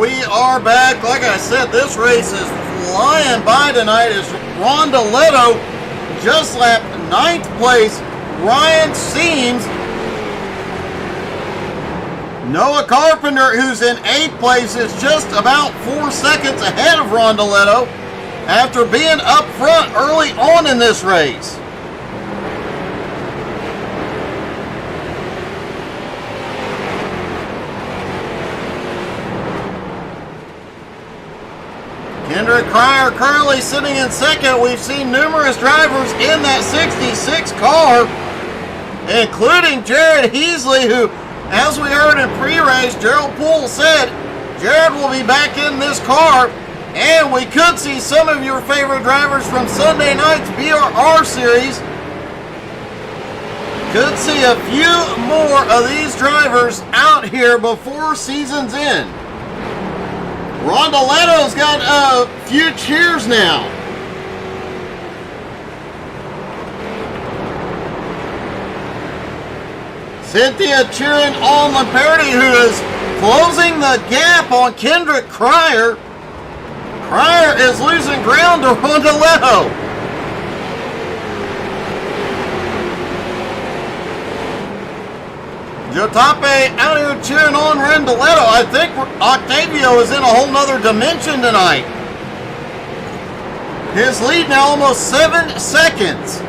We are back. Like I said, this race is flying by tonight as Rondoletto just lapped 9th place. Ryan Seams. Noah Carpenter, who's in 8th place, is just about 4 seconds ahead of Rondoletto after being up front early on in this race. Kendrick Cryer currently sitting in second. We've seen numerous drivers in that 66 car, including Jared Heasley, who, as we heard in pre-race, Gerald Poole said Jared will be back in this car, and we could see some of your favorite drivers from Sunday night's BRR series Could see a few more of these drivers out here before season's end. Rondoleto's got a few cheers now. Cynthia cheering on Lamperti, who is closing the gap on Kendrick Cryer. Cryer is losing ground to Rondoleto. Jotape out here cheering on Rondoleto. I think Octavio is in a whole nother dimension tonight. His lead now almost 7 seconds.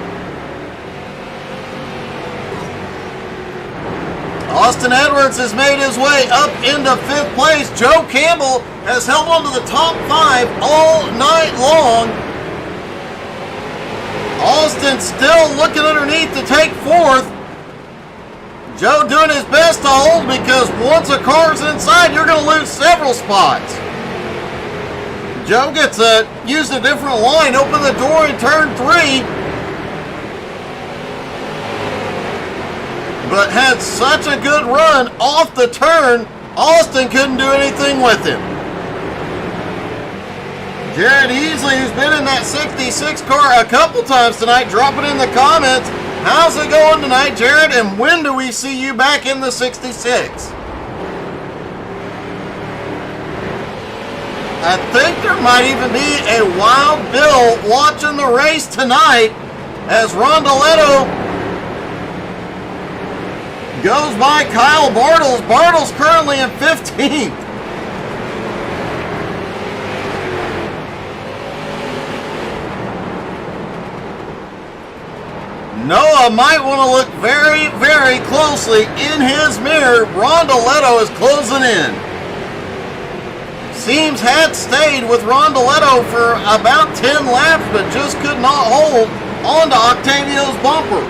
Austin Edwards has made his way up into 5th place. Joe Campbell has held on to the top 5 all night long. Austin still looking underneath to take 4th. Joe doing his best to hold, because once a car's inside, you're going to lose several spots. Joe gets used a different line, open the door in turn 3. But had such a good run off the turn, Austin couldn't do anything with him. Jared Easley, who's been in that 66 car a couple times tonight, drop it in the comments. How's it going tonight, Jared? And when do we see you back in the 66? I think there might even be a Wild Bill watching the race tonight as Rondoleto goes by Kyle Bartles. Bartles currently in 15th. Noah might want to look very, very closely in his mirror. Rondoleto is closing in. Seems had stayed with Rondoleto for about 10 laps, but just could not hold onto Octavio's bumper.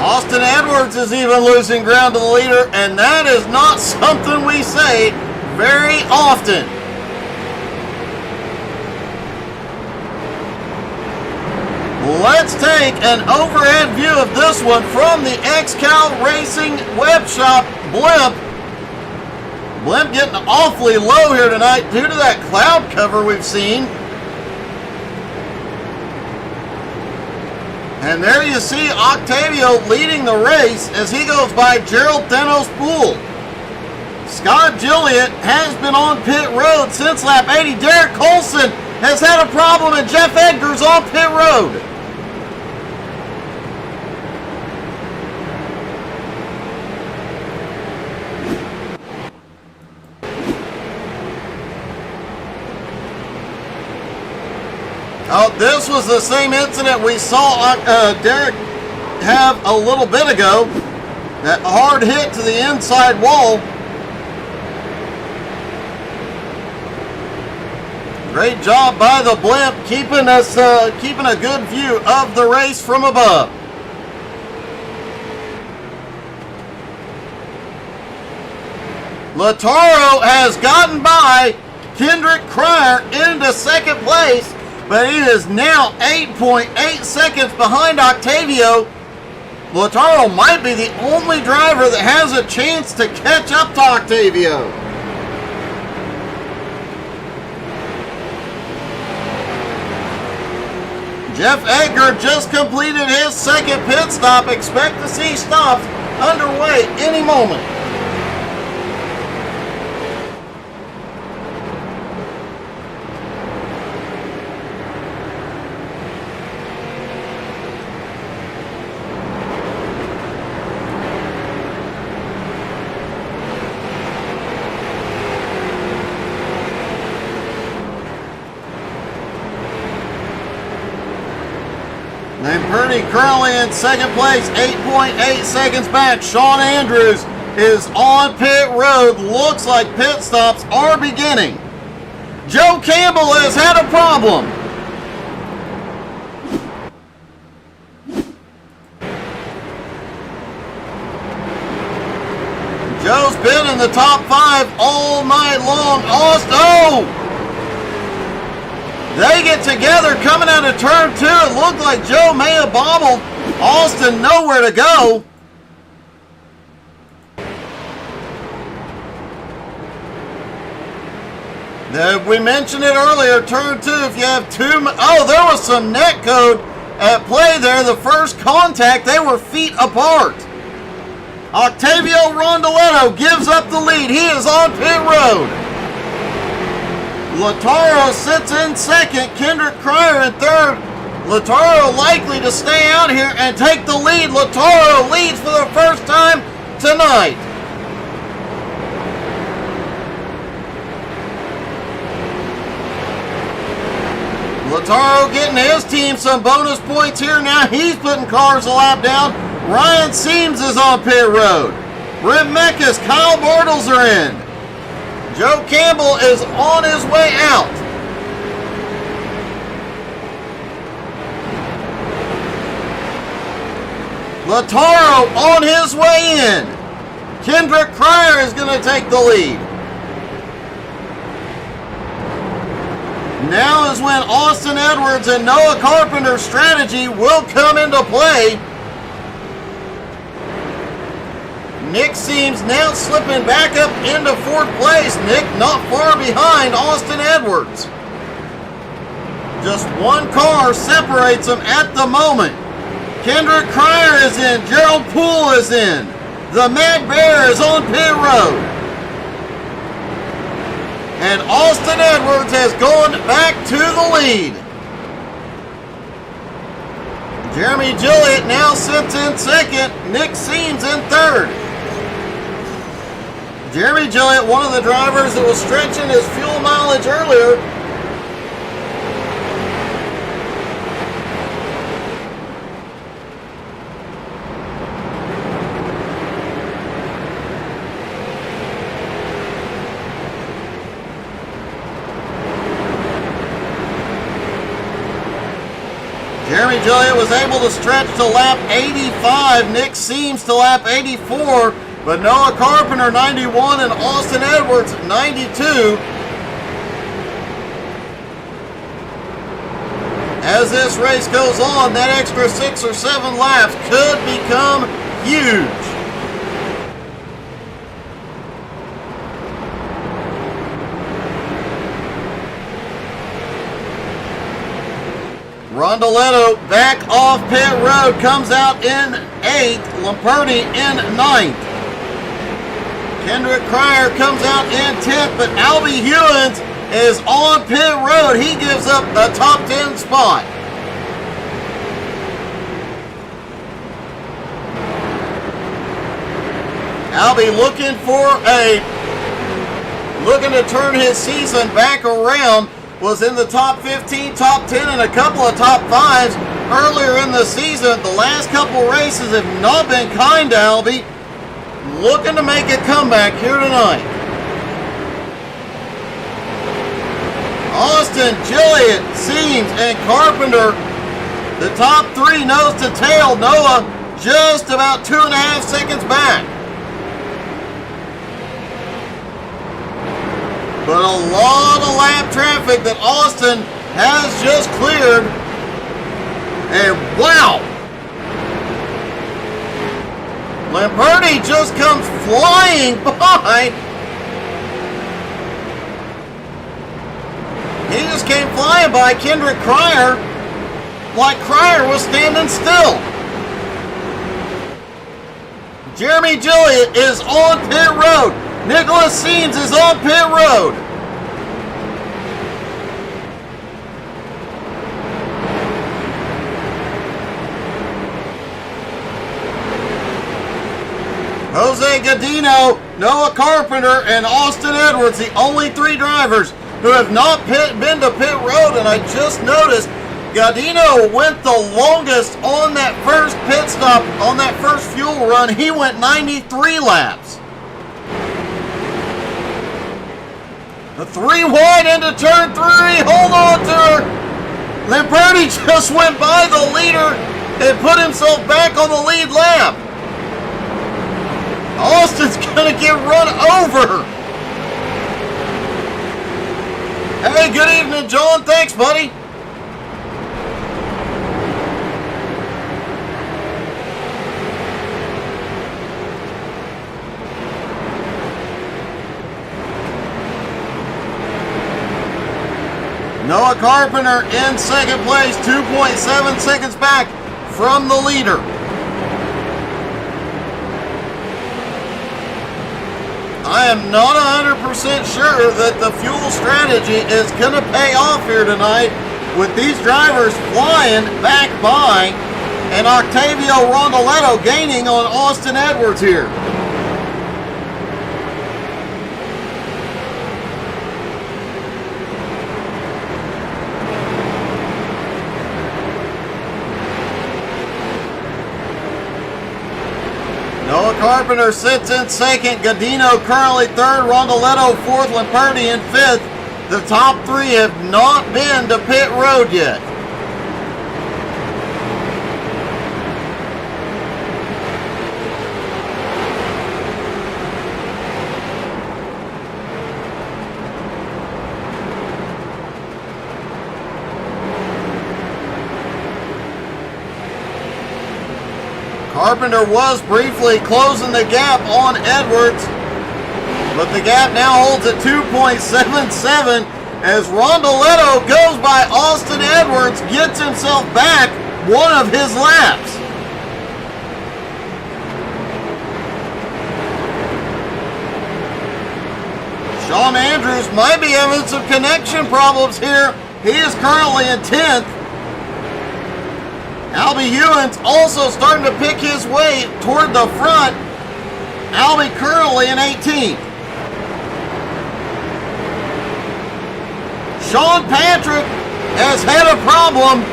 Austin Edwards is even losing ground to the leader, and that is not something we say very often. Let's take an overhead view of this one from the XCAL Racing web shop. Blimp getting awfully low here tonight due to that cloud cover we've seen. And there you see Octavio leading the race as he goes by Gerald Thanos Poole. Scott Gilliott has been on pit road since lap 80. Derek Colson has had a problem, and Jeff Edgar's on pit road. Oh, this was the same incident we saw Derek have a little bit ago. That hard hit to the inside wall. Great job by the blimp, keeping a good view of the race from above. Lataro has gotten by Kendrick Cryer into second place, but he is now 8.8 seconds behind Octavio. Lataro might be the only driver that has a chance to catch up to Octavio. Jeff Edgar just completed his second pit stop. Expect to see stops underway any moment. Lamperti currently in second place, 8.8 seconds back. Sean Andrews is on pit road. Looks like pit stops are beginning. Joe Campbell has had a problem. Joe's been in the top 5 all night long. Oh! They get together coming out of turn 2. It looked like Joe may have bobbled. Austin nowhere to go. We mentioned it earlier, turn 2, if you have there was some net code at play there. The first contact, they were feet apart. Octavio Rondoletto gives up the lead. He is on pit road. Lataro sits in second. Kendrick Cryer in third. Lataro likely to stay out here and take the lead. Lataro leads for the first time tonight. Lataro getting his team some bonus points here. Now he's putting cars a lap down. Ryan Seams is on pit road. Brent Meckes, Kyle Bartles are in. Joe Campbell is on his way out. Lataro on his way in. Kendrick Cryer is going to take the lead. Now is when Austin Edwards and Noah Carpenter's strategy will come into play. Nick Seams now slipping back up into 4th place. Nick not far behind Austin Edwards. Just one car separates them at the moment. Kendrick Cryer is in. Gerald Poole is in. The Mad Bear is on pit road. And Austin Edwards has gone back to the lead. Jeremy Gilliott now sits in second. Nick Seams in third. Jeremy Gilliott, one of the drivers that was stretching his fuel mileage earlier. Jeremy Gilliott was able to stretch to lap 85. Nick Seams to lap 84. But Noah Carpenter 91 and Austin Edwards 92. As this race goes on, that extra 6 or 7 laps could become huge. Rondoletto back off pit road, comes out in 8th. Lamperti in 9th. Kendrick Cryer comes out in 10th, but Albie Hewins is on pit road. He gives up a top 10 spot. Albie looking to turn his season back around. Was in the top 15, top 10, and a couple of top 5s earlier in the season. The last couple races have not been kind to Albie. Looking to make a comeback here tonight. Austin, Gilliott, Seams, and Carpenter, the top 3 nose to tail. Noah just about 2.5 seconds back. But a lot of lap traffic that Austin has just cleared. And wow! Lamperti just comes flying by. He just came flying by Kendrick Cryer like Cryer was standing still. Jeremy Gilliott is on pit road. Nicholas Seams is on pit road. Jose Godino, Noah Carpenter, and Austin Edwards, the only 3 drivers who have not been to pit road. And I just noticed Godino went the longest on that first pit stop, on that first fuel run. He went 93 laps. The 3 wide into turn 3. Hold on to her. Lamperti just went by the leader and put himself back on the lead lap. Austin's gonna get run over. Hey, good evening, John. Thanks, buddy. Noah Carpenter in second place, 2.7 seconds back from the leader. I am not 100% sure that the fuel strategy is going to pay off here tonight with these drivers flying back by and Octavio Rondoletto gaining on Austin Edwards here. Noah Carpenter sits in second, Godino currently third, Rondoletto fourth, Lamperti in fifth. The top three have not been to pit road yet. Carpenter was briefly closing the gap on Edwards, but the gap now holds at 2.77 as Rondoletto goes by Austin Edwards, gets himself back one of his laps. Sean Andrews might be having some connection problems here. He is currently in 10th. Albie Ewan's also starting to pick his way toward the front. Albie currently in 18th. Sean Patrick has had a problem.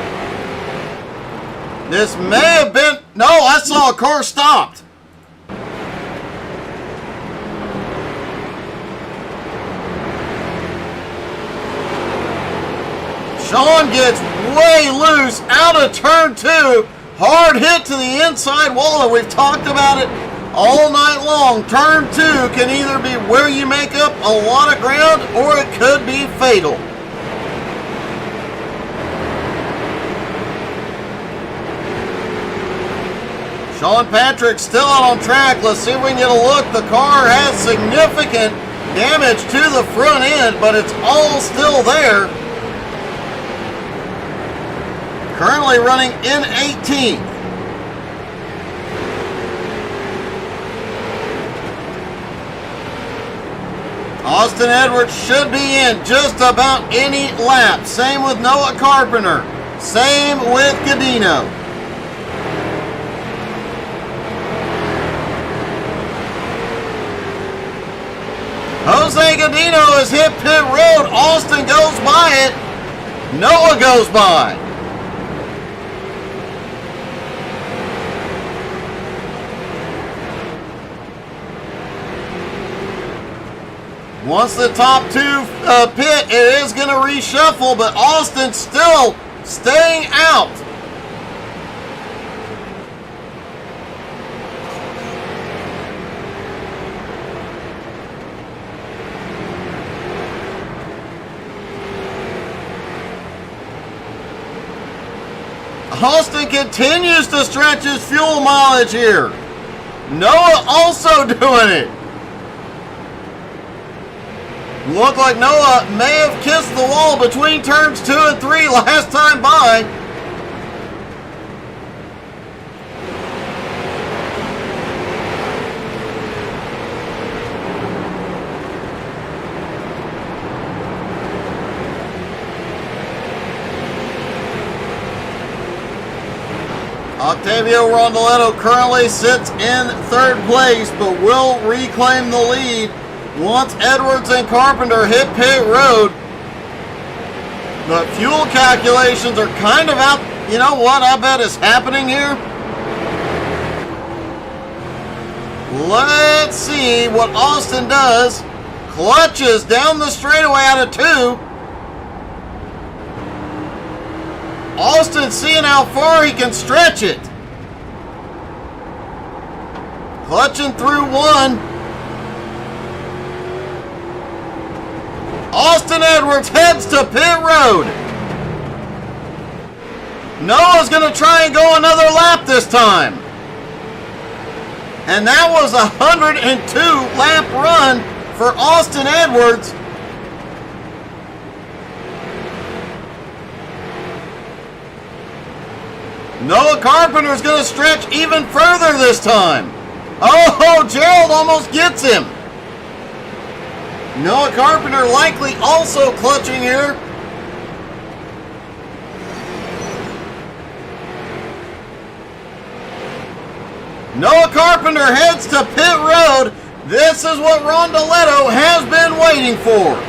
This may have been... No, I saw a car stopped. Sean gets way loose out of turn 2. Hard hit to the inside wall, and we've talked about it all night long. Turn 2 can either be where you make up a lot of ground or it could be fatal. Sean Patrick still out on track. Let's see if we can get a look. The car has significant damage to the front end, but it's all still there. Currently running in 18th. Austin Edwards should be in just about any lap. Same with Noah Carpenter. Same with Godino. Jose Godino has hit pit road. Austin goes by it. Noah goes by. Once the top 2 pit, it is going to reshuffle, but Austin still staying out. Austin continues to stretch his fuel mileage here. Noah also doing it. Looked like Noah may have kissed the wall between turns 2 and 3 last time by. Octavio Rondoletto currently sits in 3rd place, but will reclaim the lead once Edwards and Carpenter hit pit road. The fuel calculations are kind of out. You know what I bet is happening here? Let's see what Austin does. Clutches down the straightaway out of 2. Austin seeing how far he can stretch it. Clutching through one. Austin Edwards heads to pit road. Noah's going to try and go another lap this time. And that was a 102 lap run for Austin Edwards. Noah Carpenter's going to stretch even further this time. Oh, Gerald almost gets him. Noah Carpenter likely also clutching here. Noah Carpenter heads to pit road. This is what Rondoletto has been waiting for.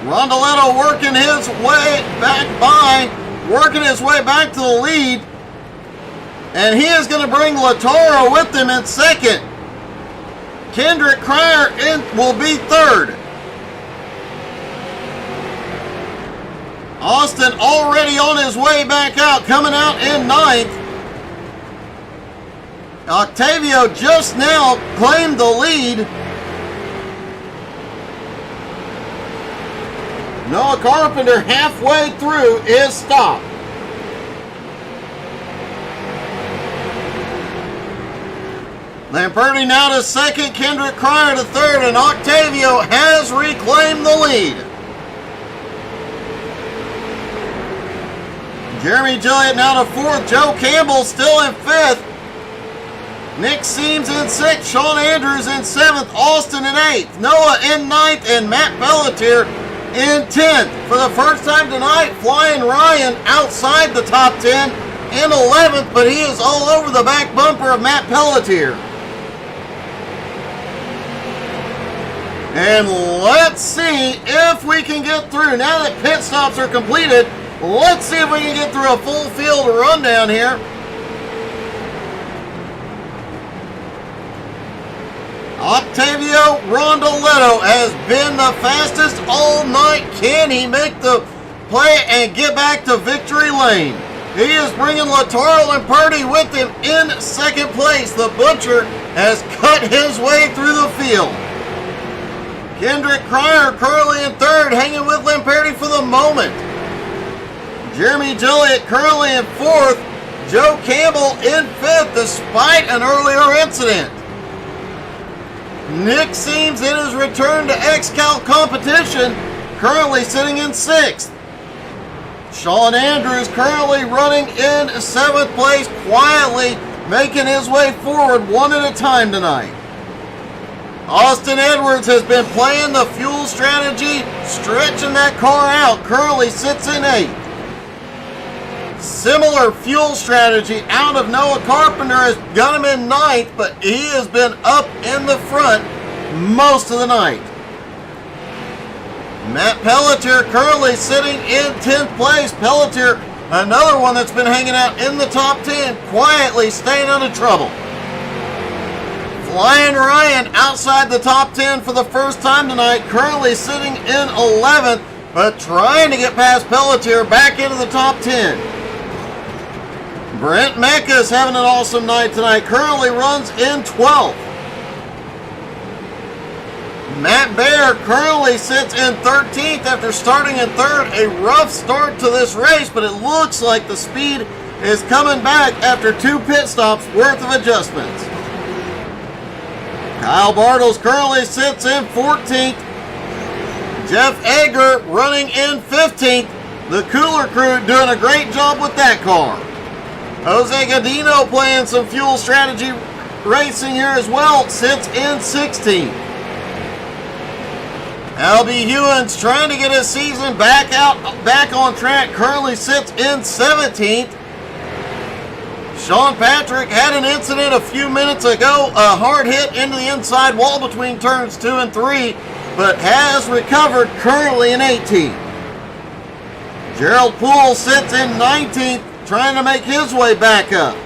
Rondoletto working his way back to the lead. And he is going to bring Latoro with him in second. Kendrick Cryer will be third. Austin already on his way back out, coming out in ninth. Octavio just now claimed the lead. Noah Carpenter halfway through is stopped. Lamperti now to second, Kendrick Cryer to third, and Octavio has reclaimed the lead. Jeremy Gilliott now to fourth, Joe Campbell still in fifth. Nick Seams in sixth, Sean Andrews in seventh, Austin in eighth, Noah in ninth, and Matt Pelletier in 10th. For the first time tonight, Flying Ryan outside the top 10 in 11th, but he is all over the back bumper of Matt Pelletier. And let's see if we can get through. Now that pit stops are completed, let's see if we can get through a full field rundown here. Octavio Rondoletto has been the fastest all night. Can he make the play and get back to victory lane? He is bringing Latoro Lamperti with him in second place. The Butcher has cut his way through the field. Kendrick Cryer currently in third, hanging with Lamperti for the moment. Jeremy Gilliott currently in fourth. Joe Campbell in fifth despite an earlier incident. Nick Seams in his return to XCAL competition, currently sitting in sixth. Sean Andrews currently running in seventh place, quietly making his way forward one at a time tonight. Austin Edwards has been playing the fuel strategy, stretching that car out, currently sits in eighth. Similar fuel strategy out of Noah Carpenter has got him in ninth, but he has been up in the front most of the night. Matt Pelletier currently sitting in 10th place. Pelletier, another one that's been hanging out in the top 10, quietly staying out of trouble. Flying Ryan outside the top 10 for the first time tonight, currently sitting in 11th, but trying to get past Pelletier back into the top 10. Brent Mecca is having an awesome night tonight. Currently runs in 12th. Matt Baer currently sits in 13th after starting in third. A rough start to this race, but it looks like the speed is coming back after 2 pit stops worth of adjustments. Kyle Bartles currently sits in 14th. Jeff Egger running in 15th. The Cooler Crew doing a great job with that car. Jose Godino playing some fuel strategy racing here as well, sits in 16th. Albie Hewins trying to get his season back on track, currently sits in 17th. Sean Patrick had an incident a few minutes ago, a hard hit into the inside wall between turns 2 and 3, but has recovered, currently in 18th. Gerald Poole sits in 19th, trying to make his way back up.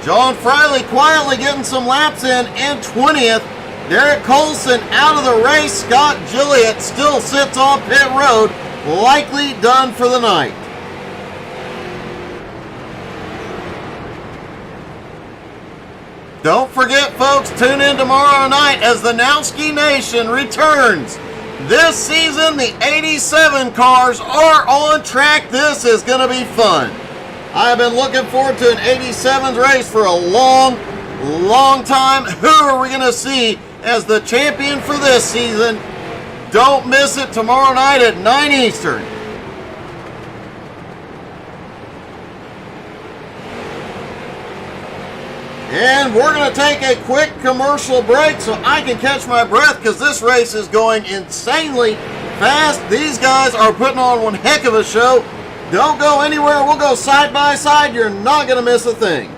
John Friley quietly getting some laps in 20th. Derek Colson out of the race. Scott Gilliott still sits on pit road likely done for the night. Don't forget, folks, tune in tomorrow night as the Nowski Nation returns. This season, the 87 cars are on track. This is going to be fun. I have been looking forward to an 87s race for a long time. Who are we going to see as the champion for this season? Don't miss it tomorrow night at 9 Eastern. And we're going to take a quick commercial break so I can catch my breath because this race is going insanely fast. These guys are putting on one heck of a show. Don't go anywhere. We'll go side by side. You're not going to miss a thing.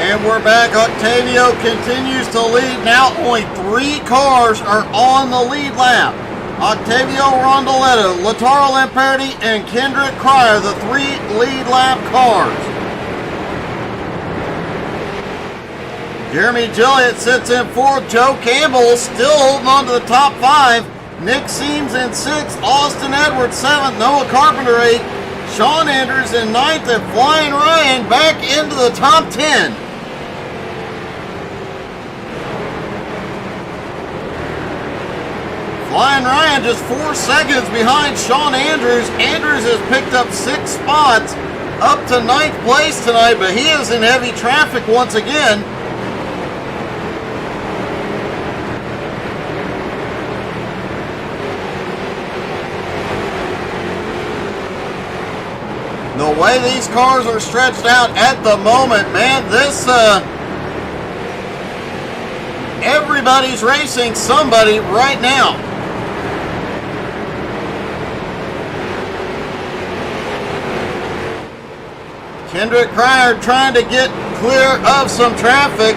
And we're back. Octavio continues to lead. Now only 3 cars are on the lead lap. Octavio Rondoletto, Lataro Lamperti, and Kendrick Cryer, the 3 lead lap cars. Jeremy Gilliott sits in 4th. Joe Campbell still holding on to the top 5. Nick Seams in 6th. Austin Edwards 7th. Noah Carpenter 8th. Sean Andrews in 9th. And Flying Ryan back into the top 10. Flying Ryan just 4 seconds behind Sean Andrews. Andrews has picked up 6 spots up to 9th place tonight, but he is in heavy traffic once again. The way these cars are stretched out at the moment, man, this everybody's racing somebody right now. Kendrick Cryer trying to get clear of some traffic.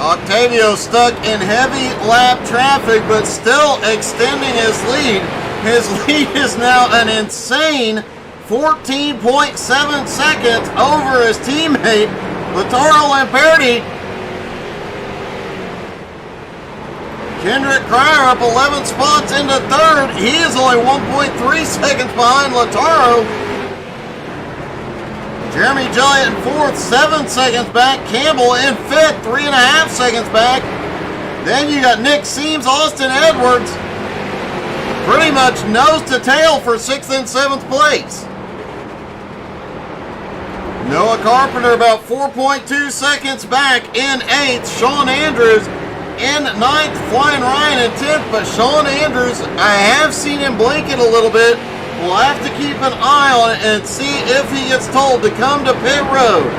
Octavio stuck in heavy lap traffic, but still extending his lead. His lead is now an insane 14.7 seconds over his teammate, Lautaro Lamperti. Kendrick Cryer up 11 spots into third. He is only 1.3 seconds behind Lautaro. Jeremy Gilliott in fourth, 7 seconds back. Campbell in fifth, 3.5 seconds back. Then you got Nick Seams, Austin Edwards, pretty much nose to tail for 6th and 7th place. Noah Carpenter about 4.2 seconds back in 8th. Sean Andrews in 9th, Flying Ryan in 10th, but Sean Andrews, I have seen him blink it a little bit. We'll have to keep an eye on it and see if he gets told to come to pit road.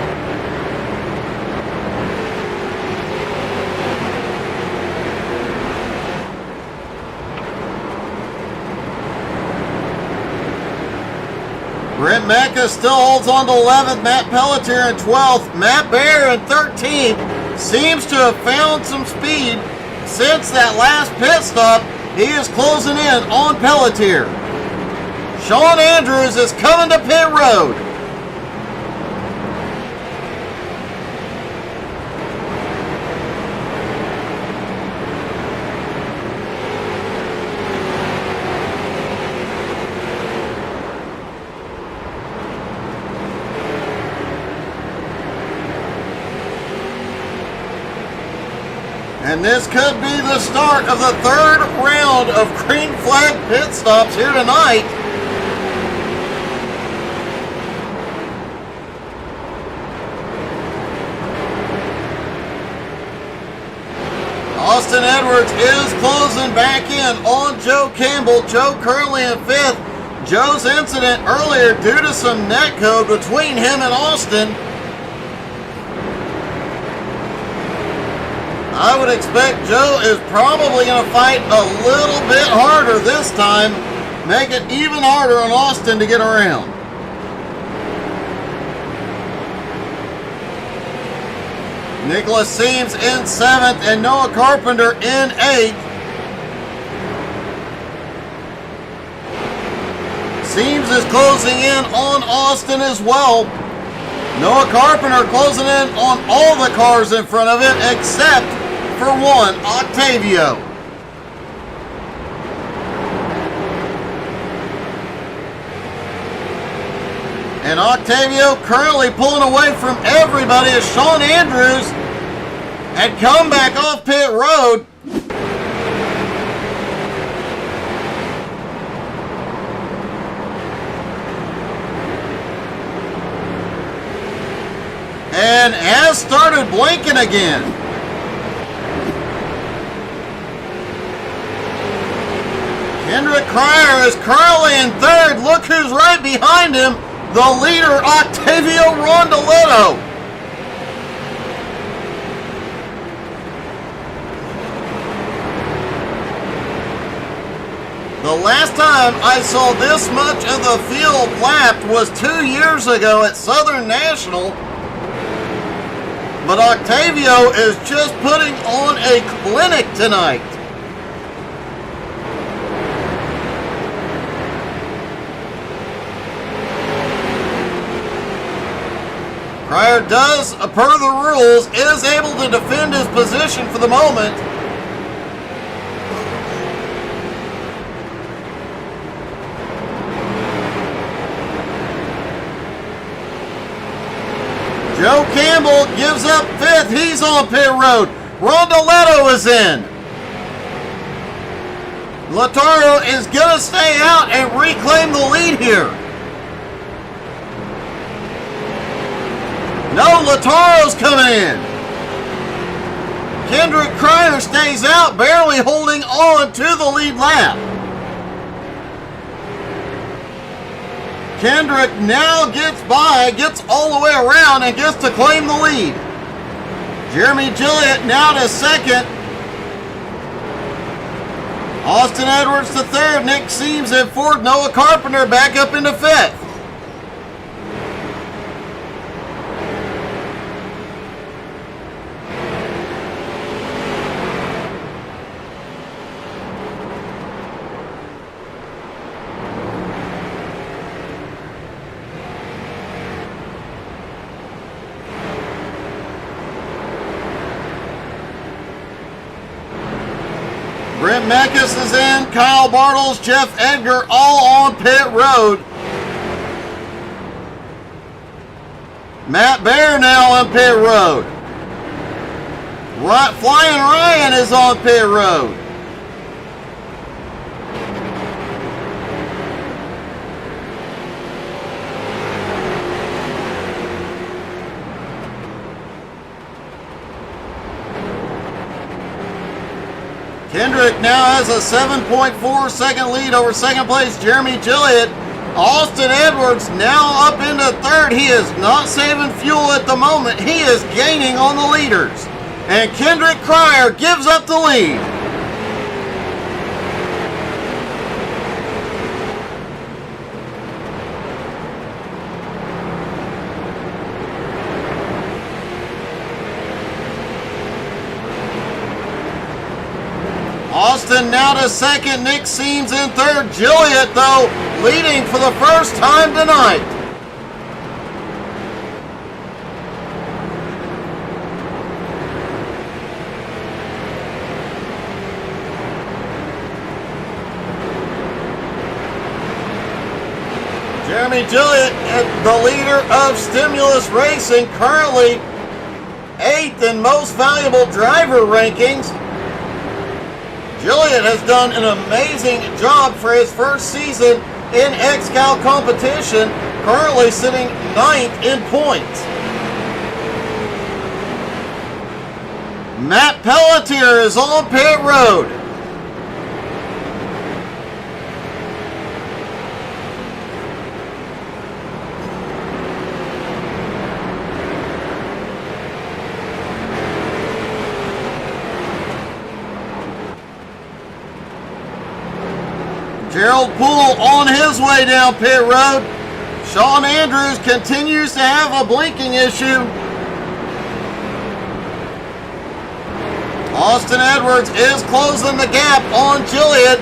Brent Mecca still holds on to 11th, Matt Pelletier in 12th, Matt Bear in 13th. Seems to have found some speed since that last pit stop. He is closing in on Pelletier. Sean Andrews is coming to pit road. And this could be the start of the third round of green flag pit stops here tonight. Austin Edwards is closing back in on Joe Campbell. Joe currently in 5th. Joe's incident earlier due to some netcode between him and Austin. I would expect Joe is probably going to fight a little bit harder this time. Make it even harder on Austin to get around. Nicholas Seams in 7th and Noah Carpenter in 8th. Seams is closing in on Austin as well. Noah Carpenter closing in on all the cars in front of him except for one, Octavio. And Octavio currently pulling away from everybody as Sean Andrews had come back off pit road. And has started blinking again. Kendrick Cryer is currently in 3rd. Look who's right behind him. The leader, Octavio Rondoletto. The last time I saw this much of the field lapped was 2 years ago at Southern National. But Octavio is just putting on a clinic tonight. Cryer does, per the rules, is able to defend his position for the moment. Joe Campbell gives up 5th. He's on pit road. Rondoletto is in. Lautaro is going to stay out and reclaim the lead here. No, Lautaro's coming in. Kendrick Cryer stays out, barely holding on to the lead lap. Kendrick now gets by, gets all the way around, and gets to claim the lead. Jeremy Gilliott now to 2nd. Austin Edwards to 3rd. Nick Seams in 4th. Noah Carpenter back up into 5th. Brent Meckes is in, Kyle Bartles, Jeff Edgar, all on pit road. Matt Bear now on pit road. Flying Ryan is on pit road. Kendrick now has a 7.4 second lead over second place Jeremy Gilliott. Austin Edwards now up into third. He is not saving fuel at the moment. He is gaining on the leaders. And Kendrick Cryer gives up the lead. Austin now to second. Nick Seams in third. Gilliott, though, leading for the first time tonight. Jeremy Gilliott, the leader of Stimulus Racing, currently 8th in most valuable driver rankings. Gilliott has done an amazing job for his first season in XCAL competition, currently sitting 9th in points. Matt Pelletier is on pit road. Gerald Poole on his way down pit road. Sean Andrews continues to have a blinking issue. Austin Edwards is closing the gap on Gilliott,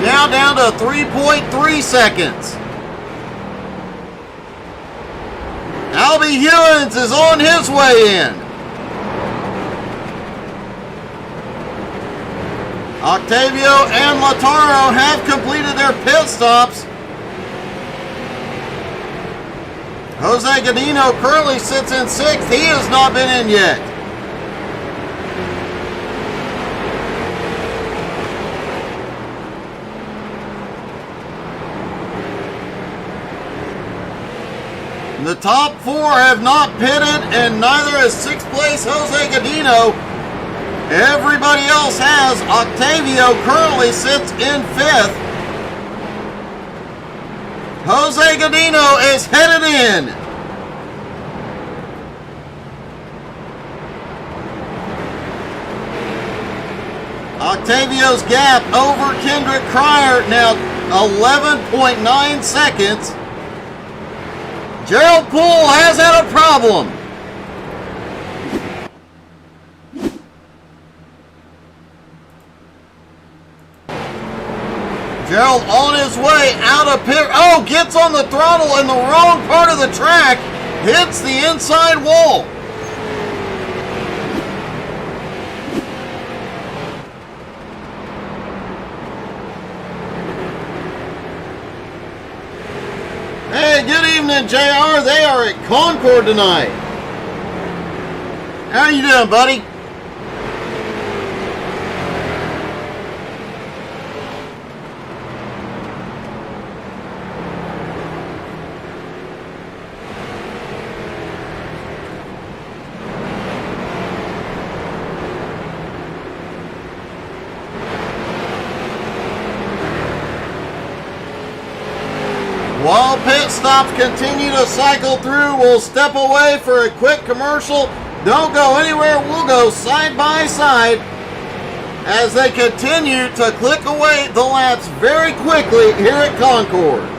now down to 3.3 seconds. Albie Hewins is on his way in. Octavio and Lataro have completed their pit stops. Jose Godino currently sits in 6th. He has not been in yet. The top 4 have not pitted, and neither has 6th place Jose Godino. Everybody else has. Octavio currently sits in 5th. Jose Godino is headed in. Octavio's gap over Kendrick Cryer now 11.9 seconds. Gerald Poole has had a problem. Gerald on his way out of pit. Oh, gets on the throttle in the wrong part of the track. Hits the inside wall. Hey, good evening, JR. They are at Concord tonight. How you doing, buddy? While pit stops continue to cycle through, we'll step away for a quick commercial. Don't go anywhere. We'll go side by side as they continue to click away the laps very quickly here at Concord.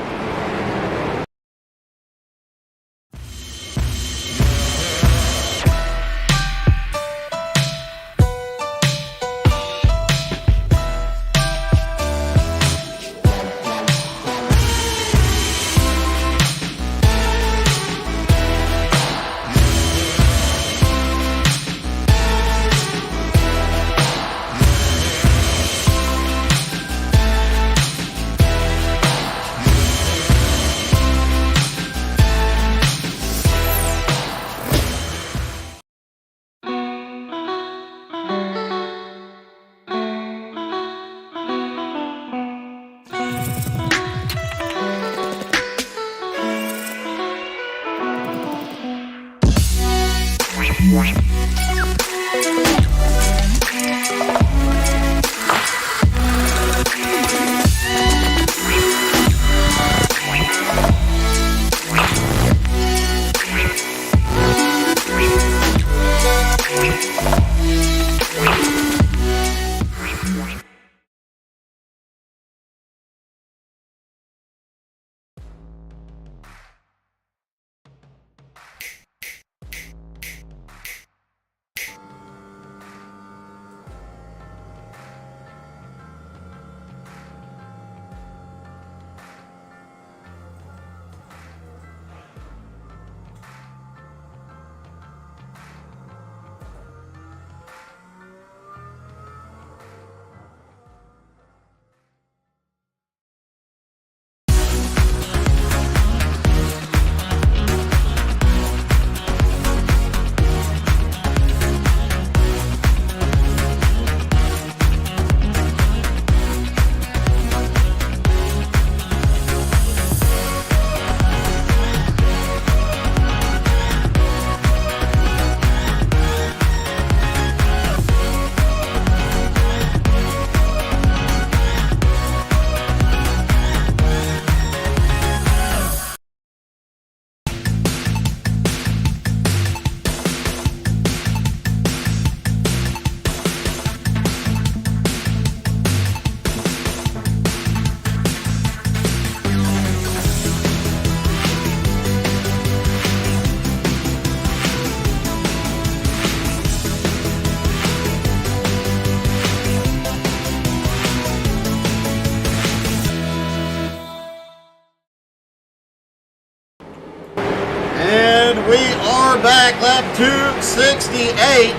We are back, lap 268.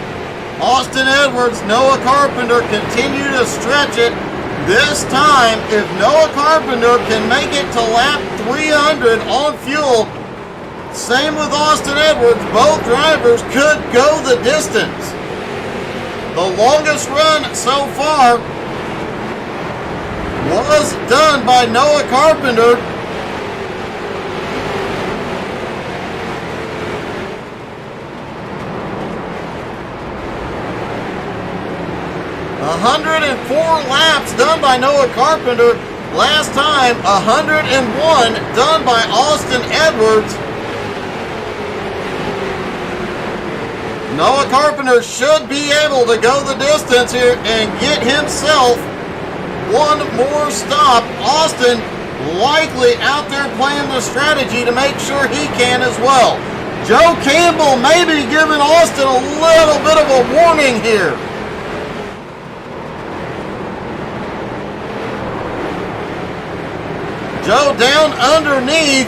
Austin Edwards, Noah Carpenter continue to stretch it. This time, if Noah Carpenter can make it to lap 300 on fuel, same with Austin Edwards, both drivers could go the distance. The longest run so far was done by Noah Carpenter. 104 laps done by Noah Carpenter. Last time, 101 done by Austin Edwards. Noah Carpenter should be able to go the distance here and get himself one more stop. Austin likely out there playing the strategy to make sure he can as well. Joe Campbell may be giving Austin a little bit of a warning here. Joe down underneath.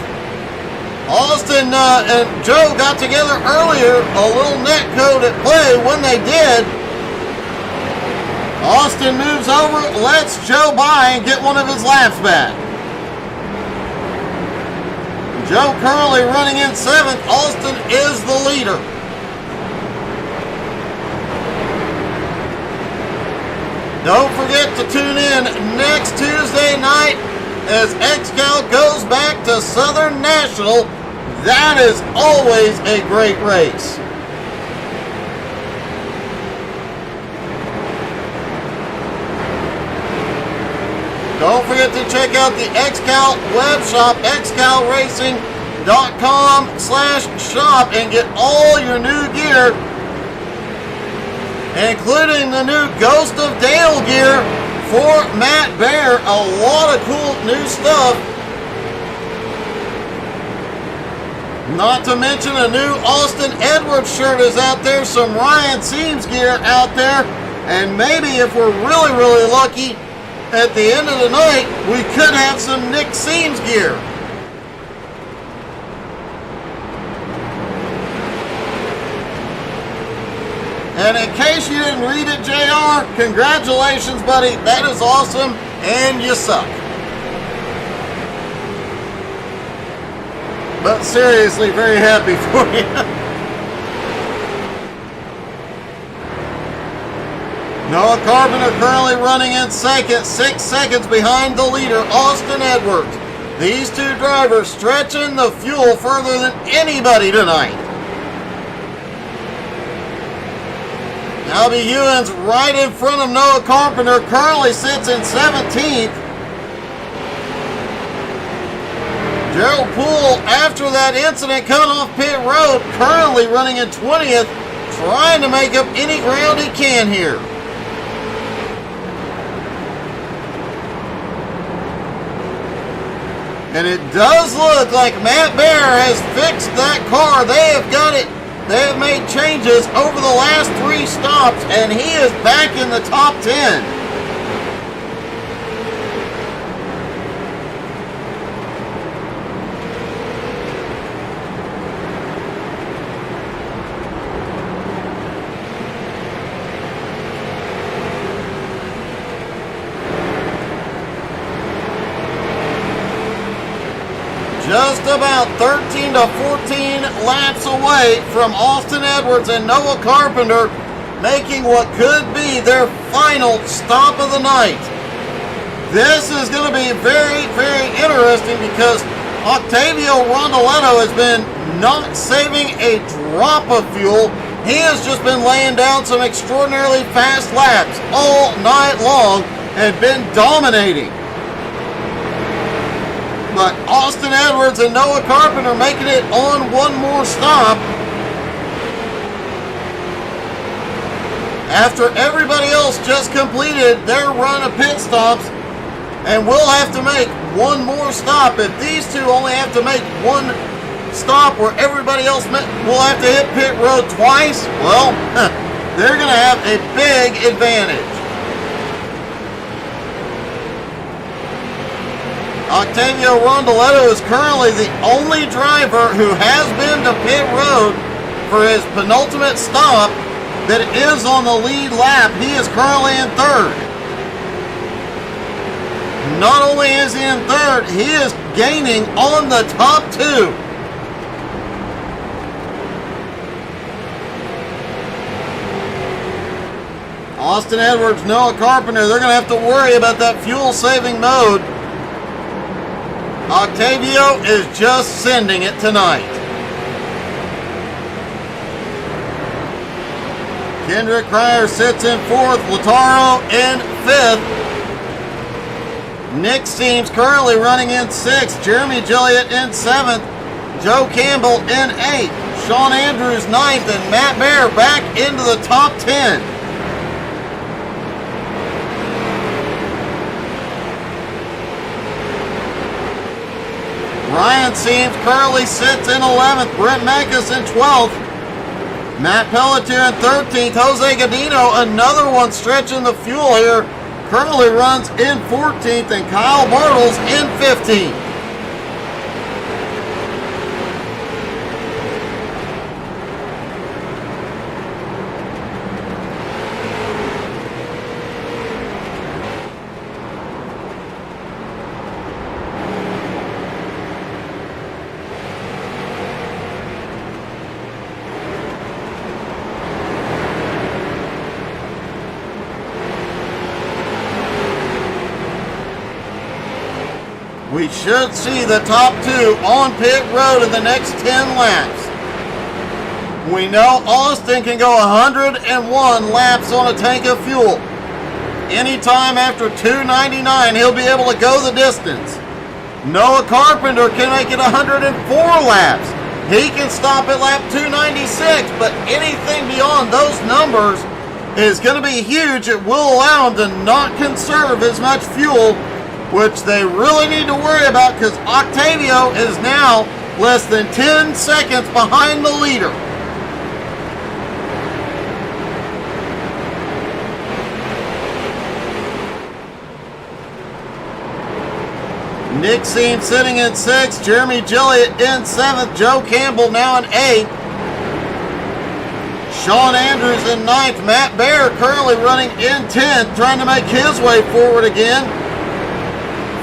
Austin and Joe got together earlier. A little net code at play when they did. Austin moves over, lets Joe by and get one of his laps back. Joe currently running in 7th. Austin is the leader. Don't forget to tune in next Tuesday night as XCAL goes back to Southern National. That is always a great race. Don't forget to check out the XCAL web shop, xcalracing.com/shop, and get all your new gear, including the new Ghost of Dale gear for Matt Bear. A lot of cool new stuff. Not to mention a new Austin Edwards shirt is out there, some Ryan Seams gear out there, and maybe if we're really, really lucky, at the end of the night, we could have some Nick Seams gear. And in case you didn't read it, JR, congratulations, buddy. That is awesome, and you suck. But seriously, very happy for you. Noah Carpenter currently running in 2nd, 6 seconds behind the leader, Austin Edwards. These two drivers stretching the fuel further than anybody tonight. Albie Ewan's right in front of Noah Carpenter, currently sits in 17th. Gerald Poole, after that incident coming off pit road, currently running in 20th, trying to make up any ground he can here. And it does look like Matt Bear has fixed that car. They have got it. They have made changes over the last 3 stops, and he is back in the top 10. Just about 13 to 14 laps away from Austin Edwards and Noah Carpenter, making what could be their final stop of the night. This is going to be very, very interesting because Octavio Rondoletto has been not saving a drop of fuel. He has just been laying down some extraordinarily fast laps all night long and been dominating. But Austin Edwards and Noah Carpenter making it on one more stop. After everybody else just completed their run of pit stops, and we'll have to make one more stop. If these two only have to make one stop where everybody else will have to hit pit road twice, well, they're going to have a big advantage. Octavio Rondoletto is currently the only driver who has been to pit road for his penultimate stop that is on the lead lap. He is currently in 3rd. Not only is he in 3rd, he is gaining on the top 2. Austin Edwards, Noah Carpenter, they're going to have to worry about that fuel-saving mode. Octavio is just sending it tonight. Kendrick Cryer sits in 4th, Lautaro in 5th. Nick Seams currently running in 6th, Jeremy Gilliott in 7th, Joe Campbell in 8th, Sean Andrews 9th, and Matt Bear back into the top 10. Ryan Seams currently sits in 11th. Brent Mekas in 12th. Matt Pelletier in 13th. Jose Godino, another one stretching the fuel here, currently runs in 14th. And Kyle Bartles in 15th. We should see the top 2 on pit road in the next 10 laps. We know Austin can go 101 laps on a tank of fuel. Anytime after 299, he'll be able to go the distance. Noah Carpenter can make it 104 laps. He can stop at lap 296, but anything beyond those numbers is going to be huge. It will allow him to not conserve as much fuel, which they really need to worry about because Octavio is now less than 10 seconds behind the leader. Nick Seams sitting in 6th, Jeremy Gilliott in 7th, Joe Campbell now in 8th, Sean Andrews in 9th, Matt Bear currently running in 10th, trying to make his way forward again.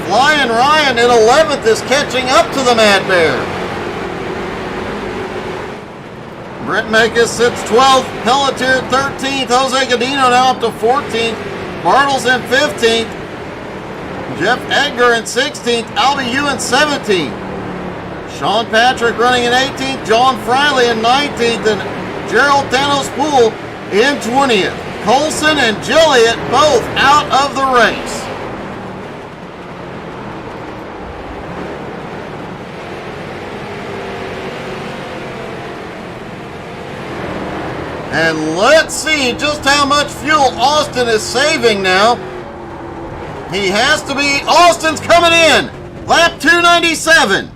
Flying Ryan in 11th is catching up to the Mad Bear. Brent Mekas sits 12th, Pelletier 13th, Jose Godino now up to 14th, Bartles in 15th, Jeff Edgar in 16th, Albie Ewan 17th, Sean Patrick running in 18th, John Friley in 19th, and Gerald Thanos Poole in 20th. Colson and Gilliatt both out of the race. And let's see just how much fuel Austin is saving now. He has to be. Austin's coming in. Lap 297.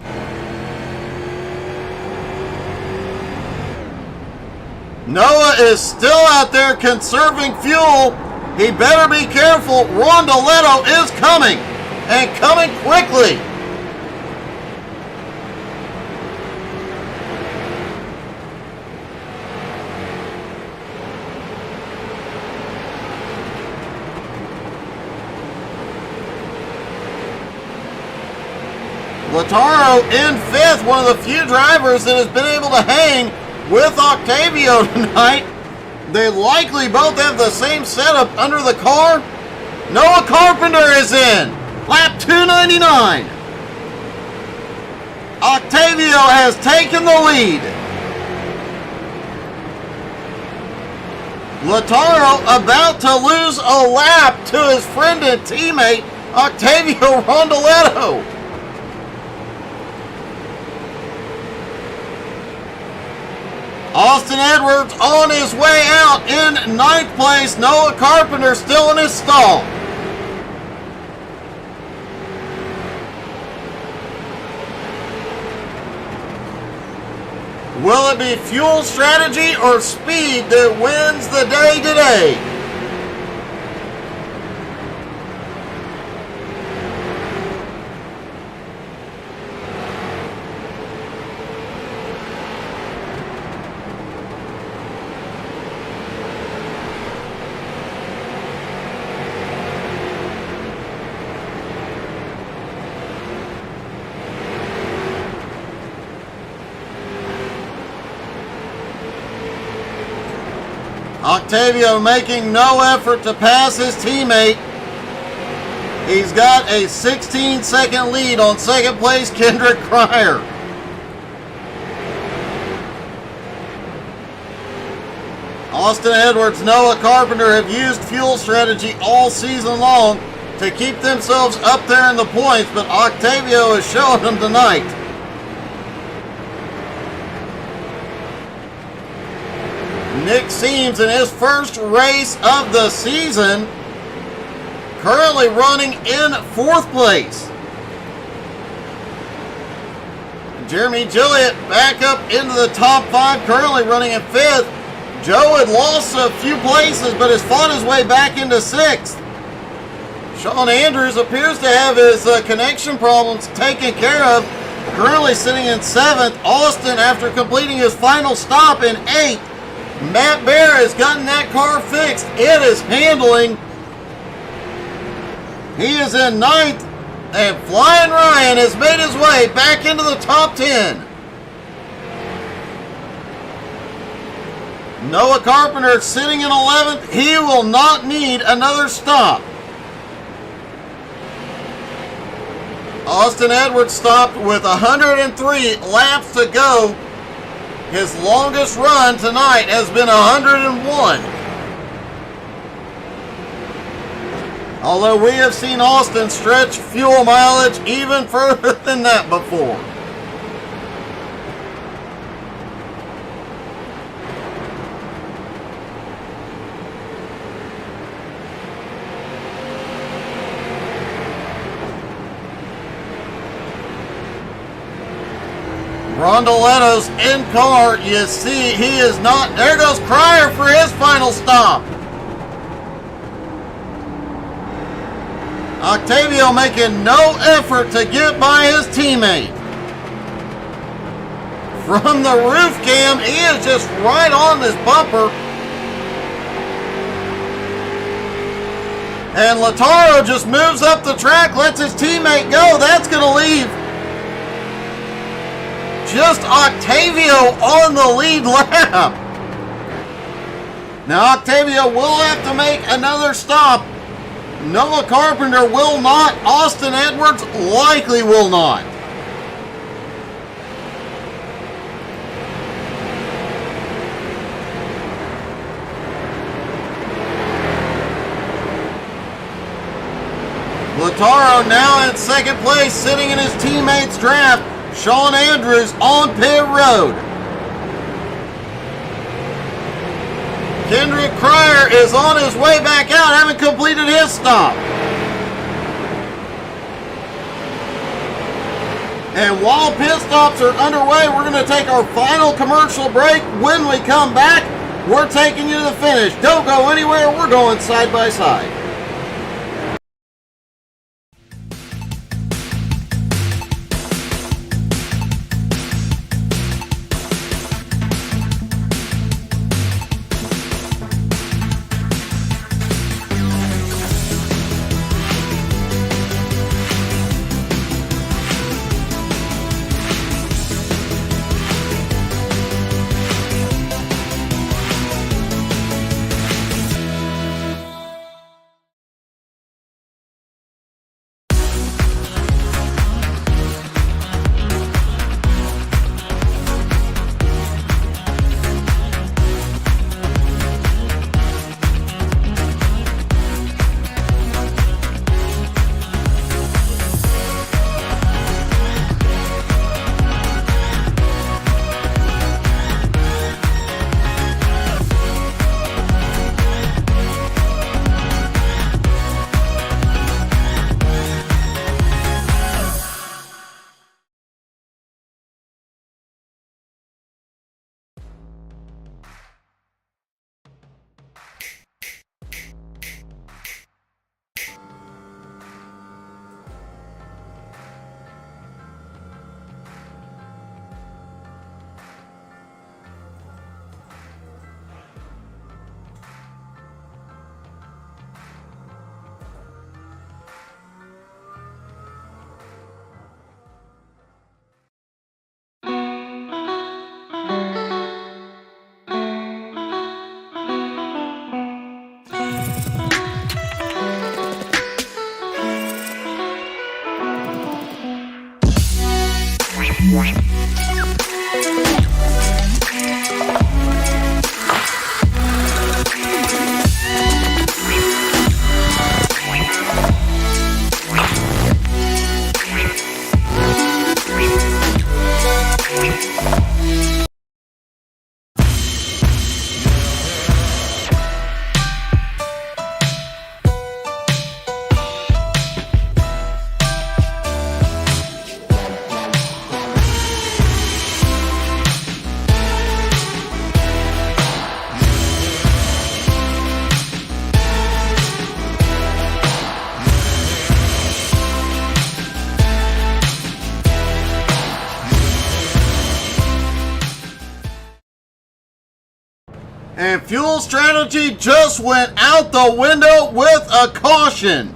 Noah is still out there conserving fuel. He better be careful. Rondoletto is coming, and coming quickly. Lataro in 5th, one of the few drivers that has been able to hang with Octavio tonight. They likely both have the same setup under the car. Noah Carpenter is in. Lap 299. Octavio has taken the lead. Lataro about to lose a lap to his friend and teammate, Octavio Rondoletto. Austin Edwards on his way out in 9th place. Noah Carpenter still in his stall. Will it be fuel strategy or speed that wins the day today? Octavio making no effort to pass his teammate. He's got a 16-second lead on second place Kendrick Cryer. Austin Edwards, Noah Carpenter have used fuel strategy all season long to keep themselves up there in the points, but Octavio is showing them tonight. Nick Seams in his first race of the season, currently running in 4th place. Jeremy Gilliatt back up into the top 5, currently running in 5th. Joe had lost a few places, but has fought his way back into 6th. Sean Andrews appears to have his connection problems taken care of, currently sitting in 7th. Austin, after completing his final stop, in 8th. Matt Bear has gotten that car fixed. It is handling. He is in 9th, and Flying Ryan has made his way back into the top 10. Noah Carpenter sitting in 11th. He will not need another stop. Austin Edwards stopped with 103 laps to go. His longest run tonight has been 101. Although we have seen Austin stretch fuel mileage even further than that before. Rondoletto's in car. You see, he is not. There goes Cryer for his final stop. Octavio making no effort to get by his teammate. From the roof cam, he is just right on this bumper. And Lataro just moves up the track, lets his teammate go. That's going to leave just Octavio on the lead lap. Now Octavio will have to make another stop. Noah Carpenter will not. Austin Edwards likely will not. Lataro now in second place, sitting in his teammate's draft. Sean Andrews on pit road. Kendrick Cryer is on his way back out, having completed his stop. And while pit stops are underway, we're going to take our final commercial break. When we come back, we're taking you to the finish. Don't go anywhere. We're going side by side. And fuel strategy just went out the window with a caution.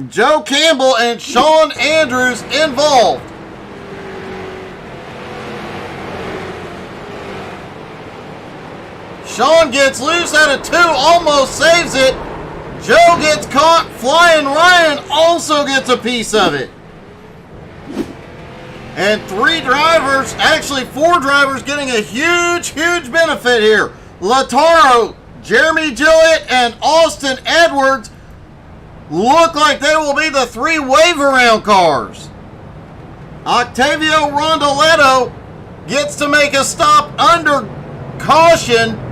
Joe Campbell and Sean Andrews involved. Sean gets loose out of 2, almost saves it. Joe gets caught. Flying Ryan also gets a piece of it. And 3 drivers, actually 4 drivers, getting a huge benefit here. Lataro, Jeremy Gillett, and Austin Edwards look like they will be the 3 wave-around cars. Octavio Rondoletto gets to make a stop under caution.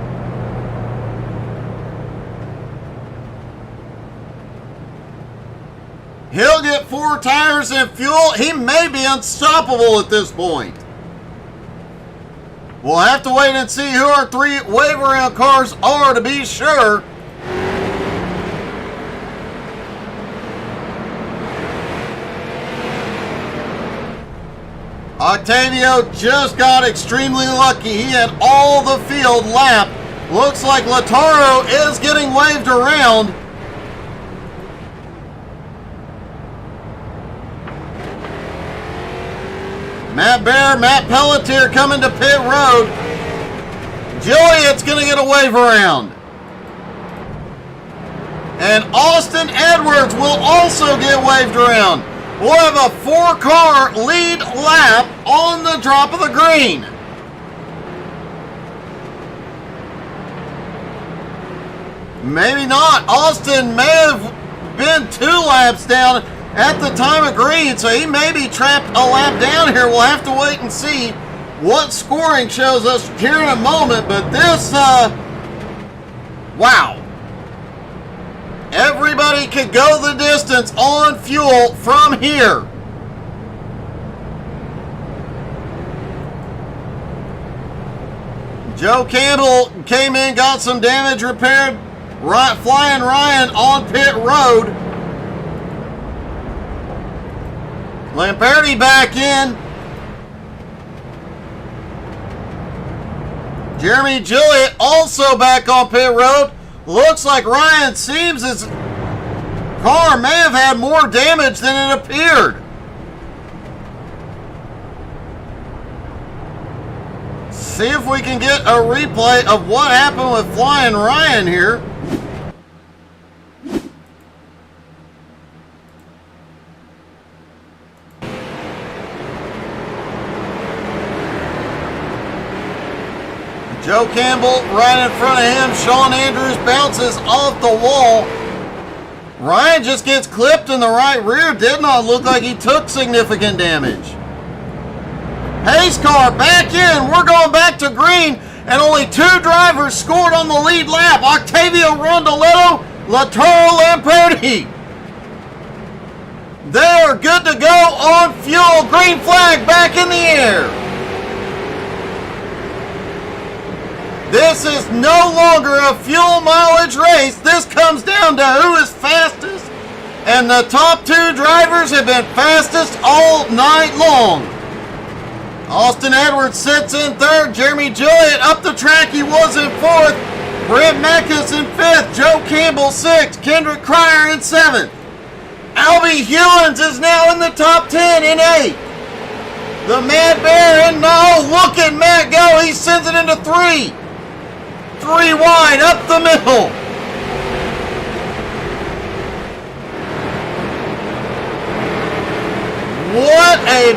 He'll get 4 tires and fuel. He may be unstoppable at this point. We'll have to wait and see who our 3 wave-around cars are to be sure. Octavio just got extremely lucky. He had all the field lapped. Looks like Lataro is getting waved around. Matt Bear, Matt Pelletier coming to pit road. Gilliett's going to get a wave around. And Austin Edwards will also get waved around. We'll have a 4-car lead lap on the drop of the green. Maybe not. Austin may have been 2 laps down at the time of green, so he may be trapped a lap down here. We'll have to wait and see what scoring shows us here in a moment, but this, wow. Everybody could go the distance on fuel from here. Joe Campbell came in, got some damage repaired. Flying Ryan on pit road. Lamperti back in. Jeremy Gilliott also back on pit road. Looks like Ryan seems his car may have had more damage than it appeared. See if we can get a replay of what happened with Flying Ryan here. Joe Campbell right in front of him. Sean Andrews bounces off the wall. Ryan just gets clipped in the right rear. Did not look like he took significant damage. Pace car back in. We're going back to green. And only 2 drivers scored on the lead lap. Octavio Rondoletto, Latoro Lamperti. They are good to go on fuel. Green flag back in the air. This is no longer a fuel mileage race. This comes down to who is fastest. And the top 2 drivers have been fastest all night long. Austin Edwards sits in 3rd. Jeremy Gilliott up the track. He was in 4th. Brent Meckes in 5th. Joe Campbell 6th. Kendrick Cryer in 7th. Albie Hewins is now in the top 10 in 8th. The Mad Bear in look at Matt go. He sends it into 3. 3 wide up the middle. What a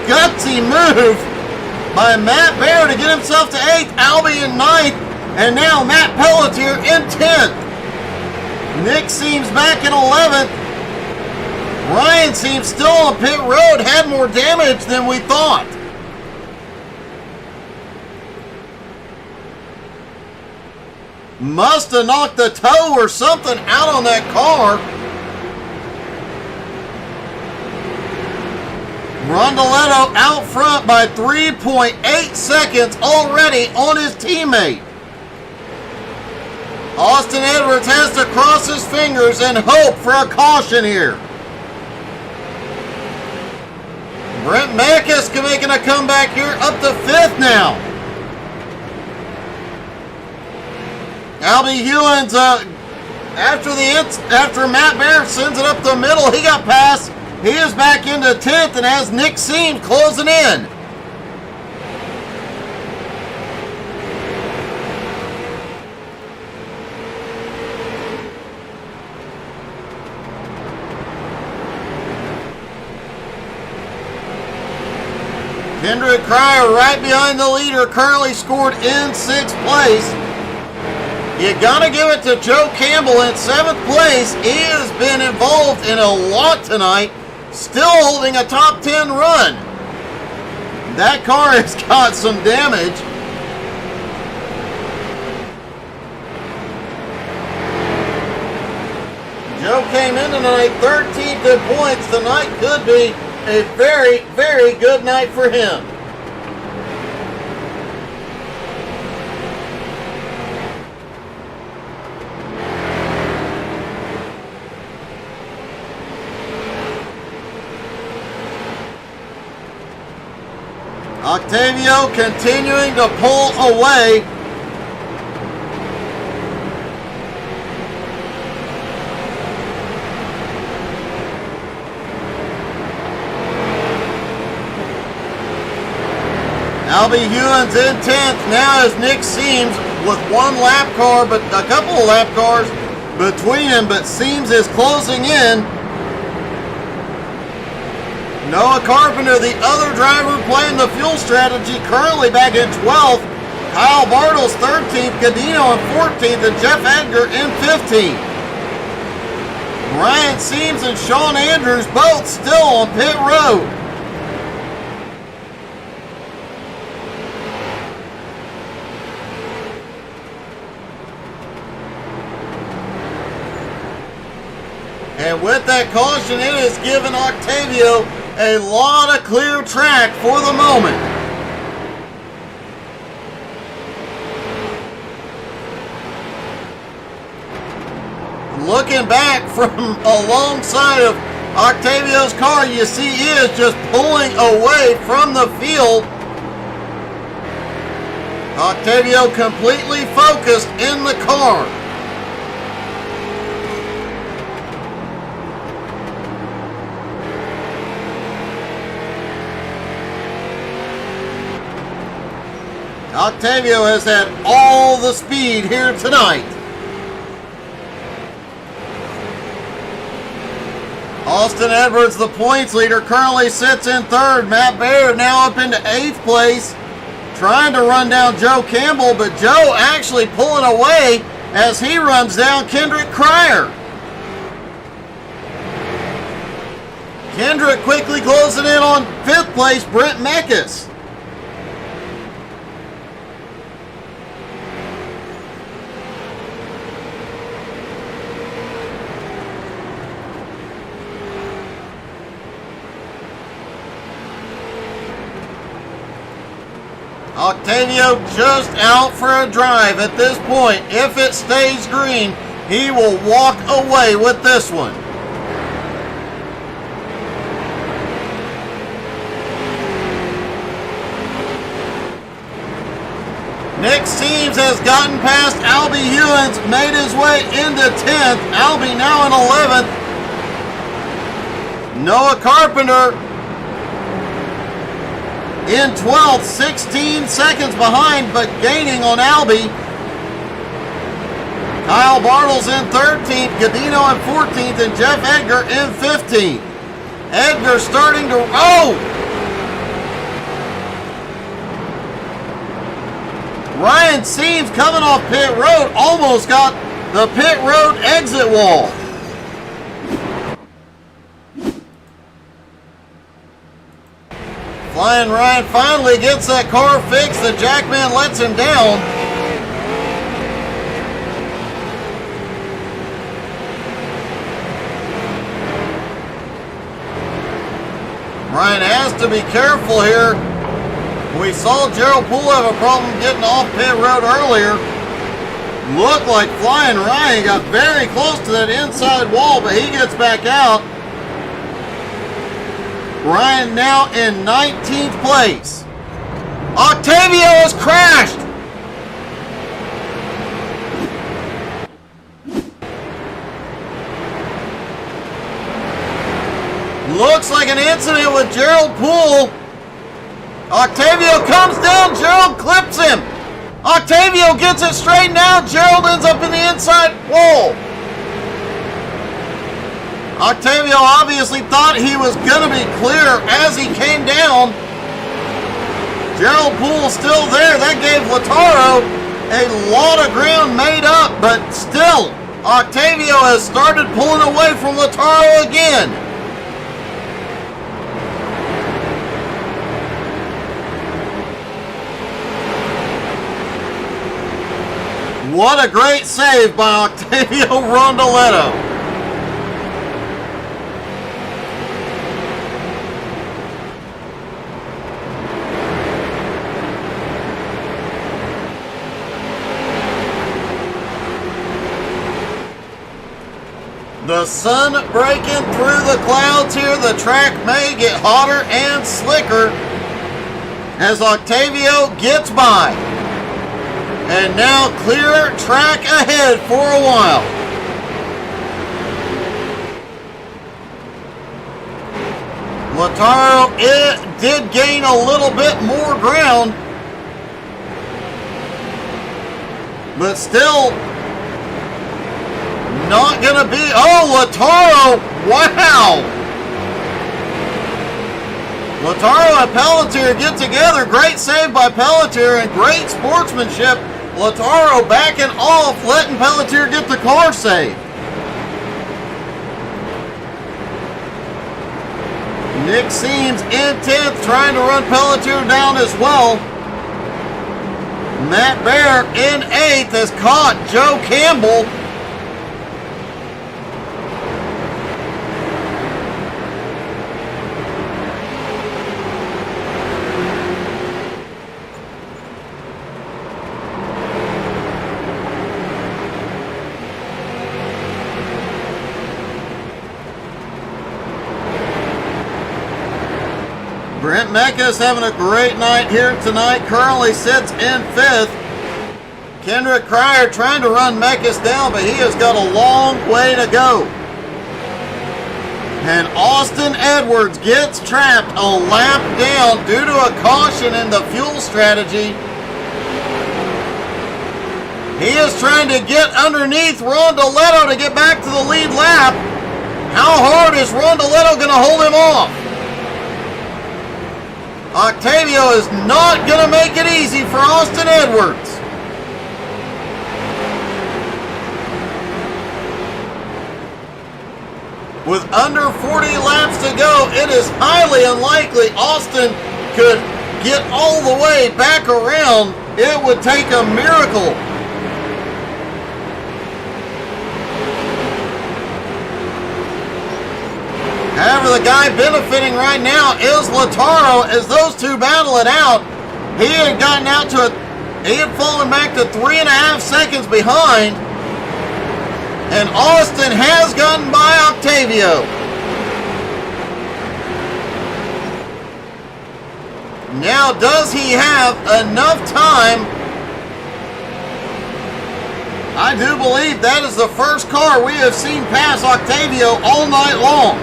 gutsy move by Matt Bear to get himself to 8th. Albie in 9th. And now Matt Pelletier in 10th. Nick Seams back in 11th. Ryan Seams still on pit road. Had more damage than we thought. Must have knocked the toe or something out on that car. Rondoletto out front by 3.8 seconds already on his teammate. Austin Edwards has to cross his fingers and hope for a caution here. Brent Meckes making a comeback here up to 5th now. Albie Hewins, after Matt Bear sends it up the middle, he got past. He is back into 10th and has Nick Seam closing in. Kendrick Cryer right behind the leader, currently scored in 6th place. You gotta give it to Joe Campbell in 7th place. He has been involved in a lot tonight, still holding a top 10 run. That car has got some damage. Joe came in tonight 13th in points. Tonight could be a very, very good night for him. Octavio continuing to pull away. Albie Hewins in 10th. Now is Nick Seams with one lap car, but a couple of lap cars between him, but Seams is closing in. Noah Carpenter, the other driver playing the fuel strategy, currently back in 12th. Kyle Bartles 13th, Cadino in 14th, and Jeff Edgar in 15th. Ryan Seams and Sean Andrews both still on pit road. And with that caution, it has given Octavio a lot of clear track for the moment. Looking back from alongside of Octavio's car, you see he is just pulling away from the field. Octavio completely focused in the car. Octavio has had all the speed here tonight. Austin Edwards, the points leader, currently sits in third. Matt Baird now up into 8th place, trying to run down Joe Campbell, but Joe actually pulling away as he runs down Kendrick Cryer. Kendrick quickly closing in on 5th place, Brent Meckes. Octavio just out for a drive at this point. If it stays green, he will walk away with this one. Nick Seams has gotten past Albie Hewins, made his way into 10th. Albie now in 11th. Noah Carpenter in 12th, 16 seconds behind, but gaining on Albie. Kyle Bartles in 13th, Godino in 14th, and Jeff Edgar in 15th. Edgar starting to, Ryan Seams coming off pit road, almost got the pit road exit wall. Flying Ryan finally gets that car fixed. The Jackman lets him down. Ryan has to be careful here. We saw Gerald Poole have a problem getting off pit road earlier. Looked like Flying Ryan got very close to that inside wall, but he gets back out. Ryan now in 19th place. Octavio has crashed. Looks like an incident with Gerald Poole. Octavio comes down, Gerald clips him. Octavio gets it straightened out, Gerald ends up in the inside wall. Octavio obviously thought he was going to be clear as he came down. Gerald Poole still there. That gave Lautaro a lot of ground made up, but still, Octavio has started pulling away from Lautaro again. What a great save by Octavio Rondoletto. The sun breaking through the clouds here. The track may get hotter and slicker as Octavio gets by. And now clear track ahead for a while. Lautaro did gain a little bit more ground, but still not gonna be, Lautaro, wow! Lautaro and Pelletier get together, great save by Pelletier and great sportsmanship. Lautaro backing off, letting Pelletier get the car saved. Nick Seams in 10th, trying to run Pelletier down as well. Matt Bear in 8th has caught Joe Campbell. Brent Mecca's having a great night here tonight. Currently sits in 5th. Kendrick Cryer trying to run Mecca's down, but he has got a long way to go. And Austin Edwards gets trapped a lap down due to a caution in the fuel strategy. He is trying to get underneath Rondoletto to get back to the lead lap. How hard is Rondoletto going to hold him off? Octavio is not going to make it easy for Austin Edwards. With under 40 laps to go, it is highly unlikely Austin could get all the way back around. It would take a miracle. However, the guy benefiting right now is Lataro as those two battle it out. He had gotten out to he had fallen back to 3.5 seconds behind. And Austin has gotten by Octavio. Now, does he have enough time? I do believe that is the first car we have seen pass Octavio all night long.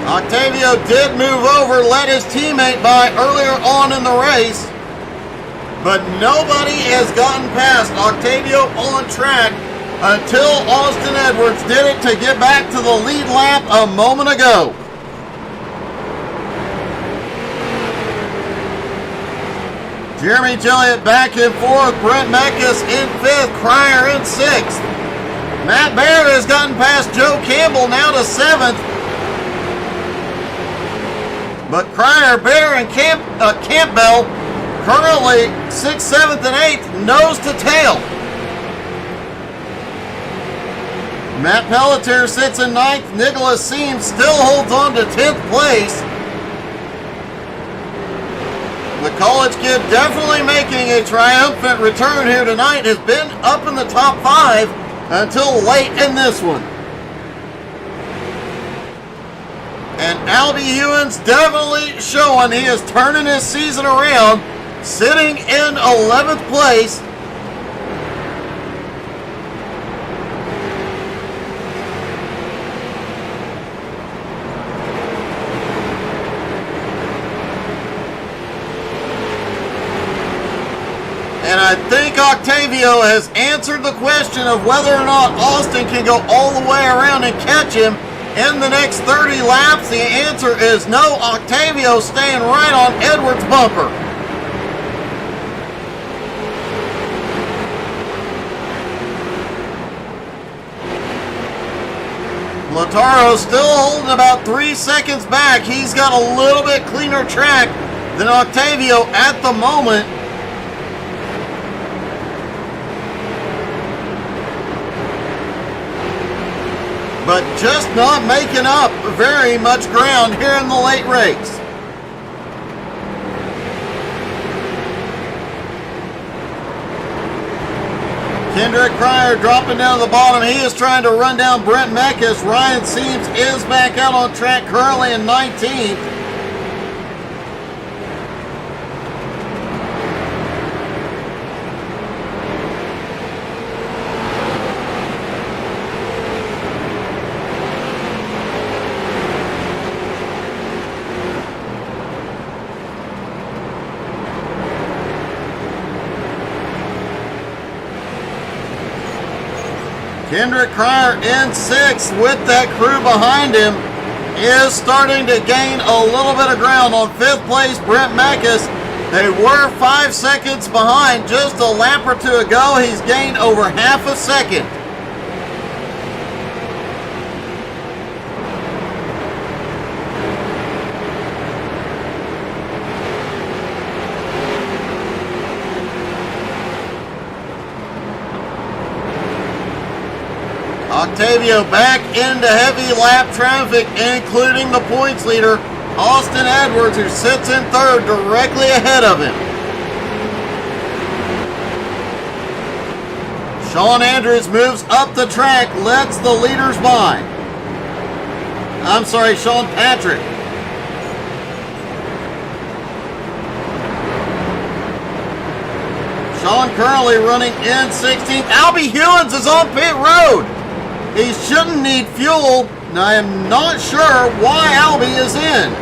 Octavio did move over, let his teammate by earlier on in the race, but nobody has gotten past Octavio on track until Austin Edwards did it to get back to the lead lap a moment ago. Jeremy Gilliott back and forth, Brent Mekas in 5th, Cryer in 6th. Matt Baird has gotten past Joe Campbell now to 7th. But Cryer, Bear, and Campbell currently 6th, 7th, and 8th, nose to tail. Matt Pelletier sits in 9th. Nicholas Seams still holds on to 10th place. The college kid definitely making a triumphant return here tonight. Has been up in the top 5 until late in this one. And Albie Ewan's definitely showing he is turning his season around, sitting in 11th place. And I think Octavio has answered the question of whether or not Austin can go all the way around and catch him in the next 30 laps. The answer is no. Octavio staying right on Edwards' bumper. Lataro still holding about 3 seconds back. He's got a little bit cleaner track than Octavio at the moment. But just not making up very much ground here in the late race. Kendrick Cryer dropping down to the bottom. He is trying to run down Brent Mekas. Ryan Seams is back out on track currently in 19th. Kendrick Cryer in 6th with that crew behind him is starting to gain a little bit of ground. On 5th place, Brent Mekas They were 5 seconds behind just a lap or two ago. He's gained over half a second. Octavio back into heavy lap traffic, including the points leader, Austin Edwards, who sits in third directly ahead of him. Sean Andrews moves up the track, lets the leaders by. I'm sorry, Sean Patrick. Sean currently running in 16th. Albie Hewins is on pit road. He shouldn't need fuel. I am not sure why Albie is in.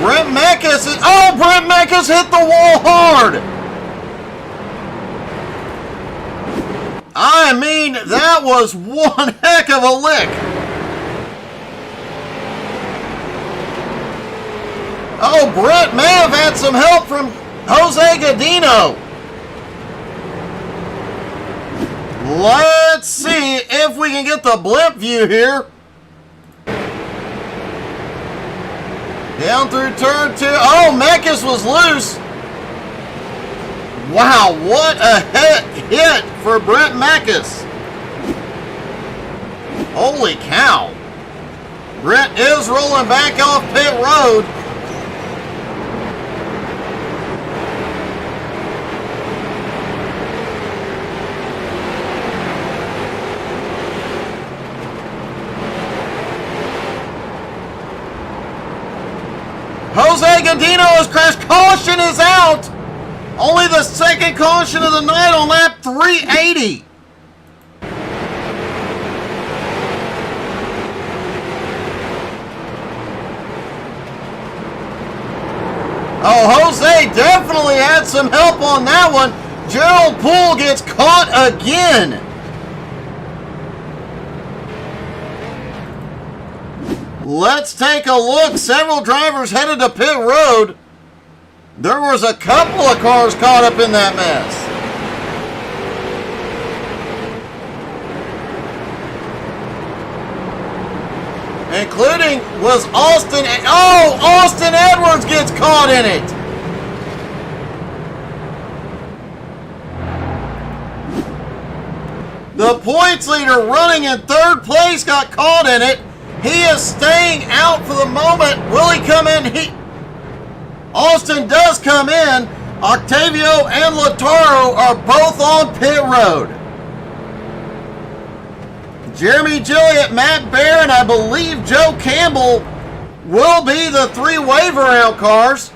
Brent Mekas is... Oh, Brent Mekas hit the wall hard. I mean, that was one heck of a lick. Oh, Brent may have had some help from Jose Godino. Let's see if we can get the blimp view here. Down through turn 2. Oh, Mekas was loose. Wow, what a hit for Brent Mekas. Holy cow. Brent is rolling back off pit road. Jose Godino has crashed. Caution is out. Only the second caution of the night on lap 380. Oh, Jose definitely had some help on that one. Gerald Poole gets caught again. Let's take a look. Several drivers headed to pit road. There was a couple of cars caught up in that mess. Including was Austin. Oh, Austin Edwards gets caught in it. The points leader running in third place got caught in it. He is staying out for the moment. Will he come in? Austin does come in. Octavio and Lautaro are both on pit road. Jeremy Gilliott, Matt Baer, and I believe Joe Campbell will be the 3 waiver out cars.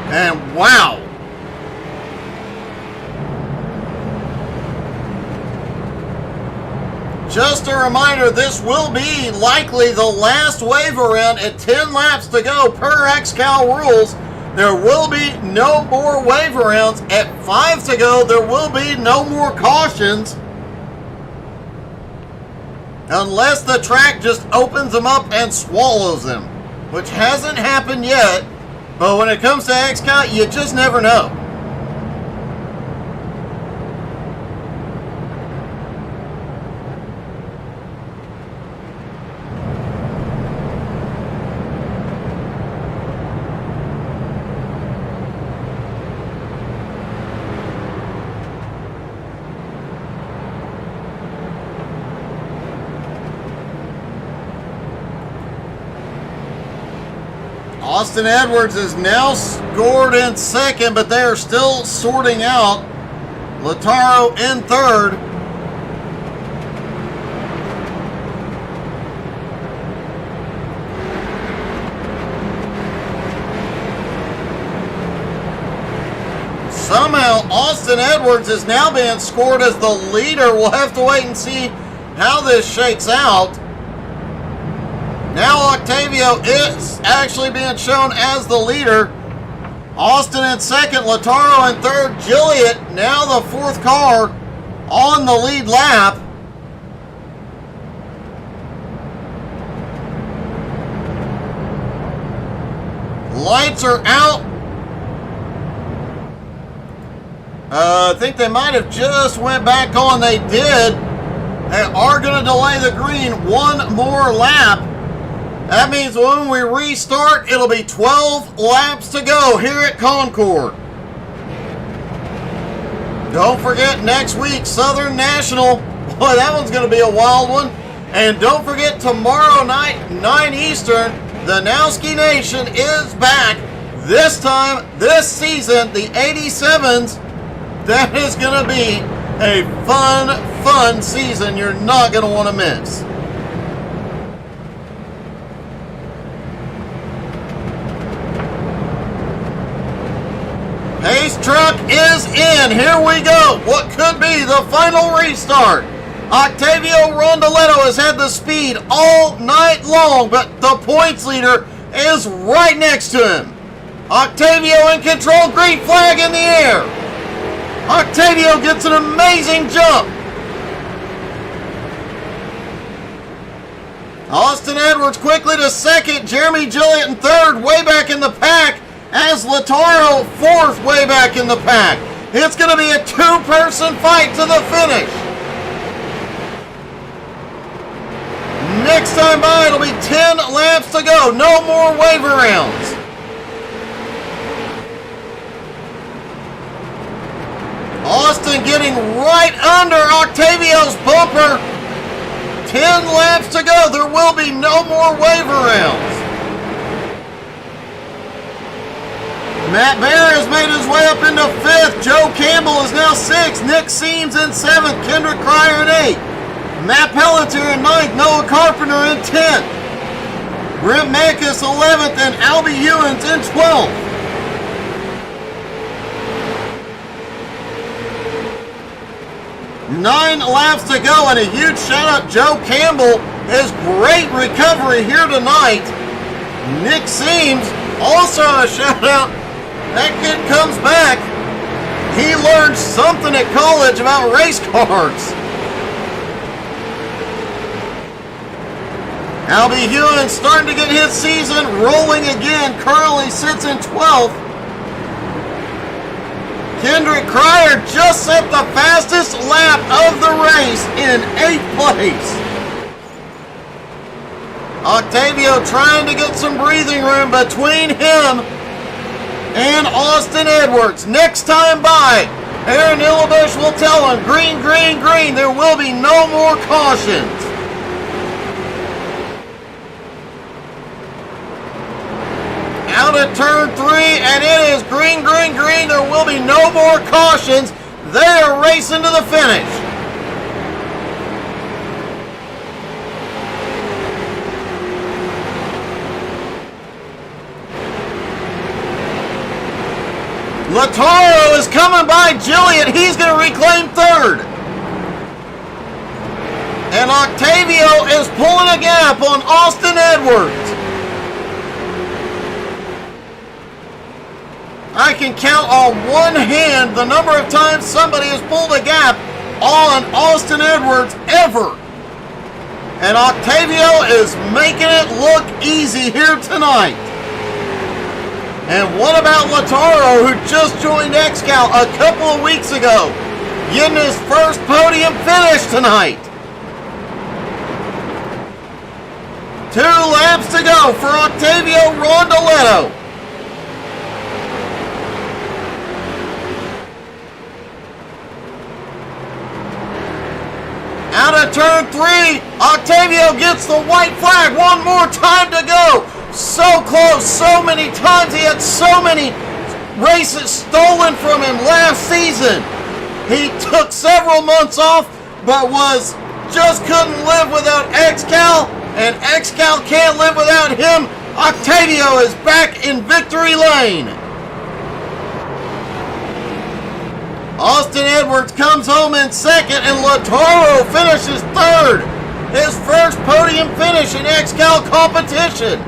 And wow. Just a reminder, this will be likely the last waiver round at 10 laps to go per XCAL rules. There will be no more waiver rounds. At 5 to go, there will be no more cautions. Unless the track just opens them up and swallows them, which hasn't happened yet. But when it comes to XCAL, you just never know. Austin Edwards is now scored in second, but they are still sorting out. Lautaro in third. Somehow Austin Edwards is now being scored as the leader. We'll have to wait and see how this shakes out. Now Octavio is actually being shown as the leader. Austin in second, Lataro in third, Jilliet now the fourth car on the lead lap. Lights are out. I think they might have just went back on. They did. They are going to delay the green one more lap. That means when we restart, it'll be 12 laps to go here at Concord. Don't forget next week, Southern National. Boy, that one's going to be a wild one. And don't forget tomorrow night, 9 Eastern, the Nowski Nation is back. This time, this season, the 87s. That is going to be a fun season you're not going to want to miss. Pace truck is in. Here we go. What could be the final restart? Octavio Rondoletto has had the speed all night long, but the points leader is right next to him. Octavio in control, green flag in the air. Octavio gets an amazing jump. Austin Edwards quickly to second, Jeremy Gilliett in third, way back in the pack, as Lataro fourth, way back in the pack. It's going to be a two-person fight to the finish. Next time by, it'll be 10 laps to go. No more waiver rounds. Austin getting right under Octavio's bumper. 10 laps to go. There will be no more waiver rounds. Matt Bear has made his way up into 5th. Joe Campbell is now 6th. Nick Seams in 7th. Kendrick Cryer in 8th. Matt Pelletier in 9th. Noah Carpenter in 10th. Brent Mancus 11th. And Albie Hewins in 12th. Nine laps to go, and a huge shout out Joe Campbell. His great recovery here tonight. Nick Seams also a shout out. That kid comes back. He learned something at college about race cars. Albie Hewins starting to get his season rolling again. Currently sits in 12th. Kendrick Cryer just set the fastest lap of the race in 8th place. Octavio trying to get some breathing room between him and Austin Edwards. Next time by, Aaron Illabush will tell him, green, green, green. There will be no more cautions. Out at turn 3, and it is green, green, green. There will be no more cautions. They are racing to the finish. Lataro is coming by Jilliet. He's going to reclaim 3rd. And Octavio is pulling a gap on Austin Edwards. I can count on one hand the number of times somebody has pulled a gap on Austin Edwards ever. And Octavio is making it look easy here tonight. And what about Lataro, who just joined XCAL a couple of weeks ago, getting his first podium finish tonight? 2 laps to go for Octavio Rondoletto. Out of turn 3, Octavio gets the white flag. One more time to go. So close, so many times. He had so many races stolen from him last season. He took several months off, but just couldn't live without XCAL, and XCAL can't live without him. Octavio is back in victory lane. Austin Edwards comes home in 2nd, and Lataro finishes 3rd. His first podium podium finish in XCAL competition.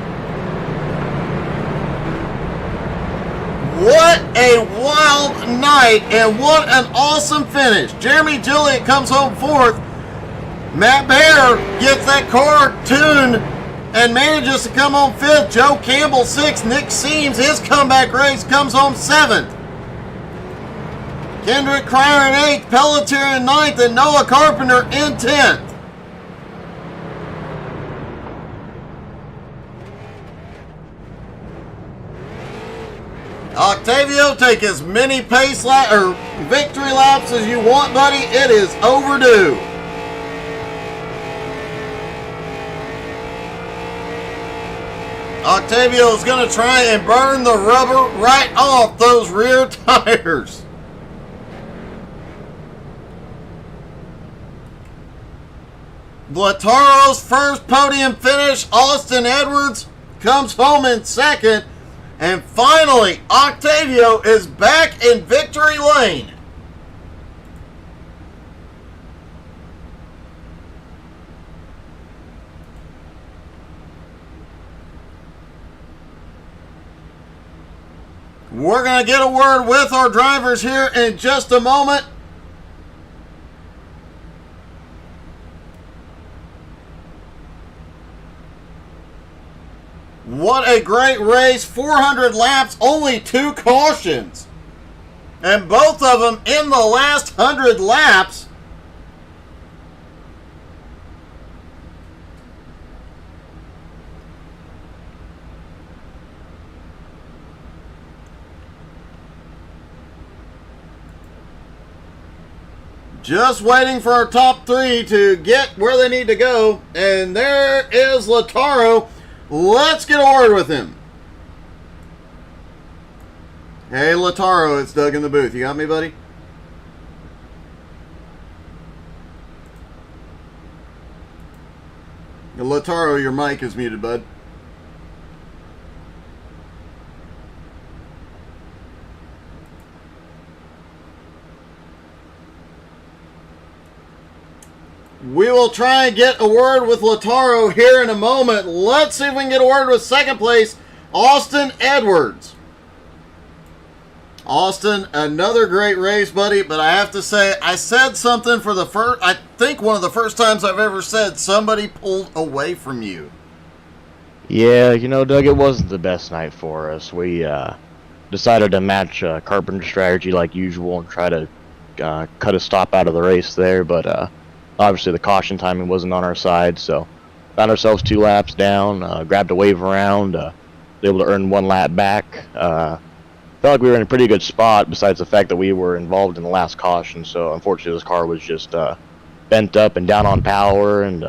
What a wild night and what an awesome finish. Jeremy Gilliott comes home fourth. Matt Bear gets that car tuned and manages to come home fifth. Joe Campbell sixth. Nick Seams, his comeback race, comes home seventh. Kendrick Cryer in eighth. Pelletier in ninth. And Noah Carpenter in 10th. Octavio, take as many victory laps as you want, buddy. It is overdue. Octavio is going to try and burn the rubber right off those rear tires. Lataro's first podium finish. Austin Edwards comes home in second. And finally, Octavio is back in victory lane. We're going to get a word with our drivers here in just a moment. What a great race. 400 laps, only 2 cautions. And both of them in the last 100 laps. Just waiting for our top 3 to get where they need to go. And there is Lataro. Let's get a word with him. Hey, Lataro, it's Doug in the booth. You got me, buddy? Lataro, your mic is muted, bud. We will try and get a word with Lataro here in a moment. Let's see if we can get a word with second place, Austin Edwards. Austin, another great race, buddy, but I have to say, I said something for the first, I think one of the first times I've ever said somebody pulled away from you. Yeah, you know, Doug, it wasn't the best night for us. We decided to match Carpenter's strategy like usual and try to cut a stop out of the race there, but obviously the caution timing wasn't on our side, so found ourselves 2 laps down, grabbed a wave around, was able to earn 1 lap back. Felt like we were in a pretty good spot besides the fact that we were involved in the last caution, so unfortunately this car was just bent up and down on power, and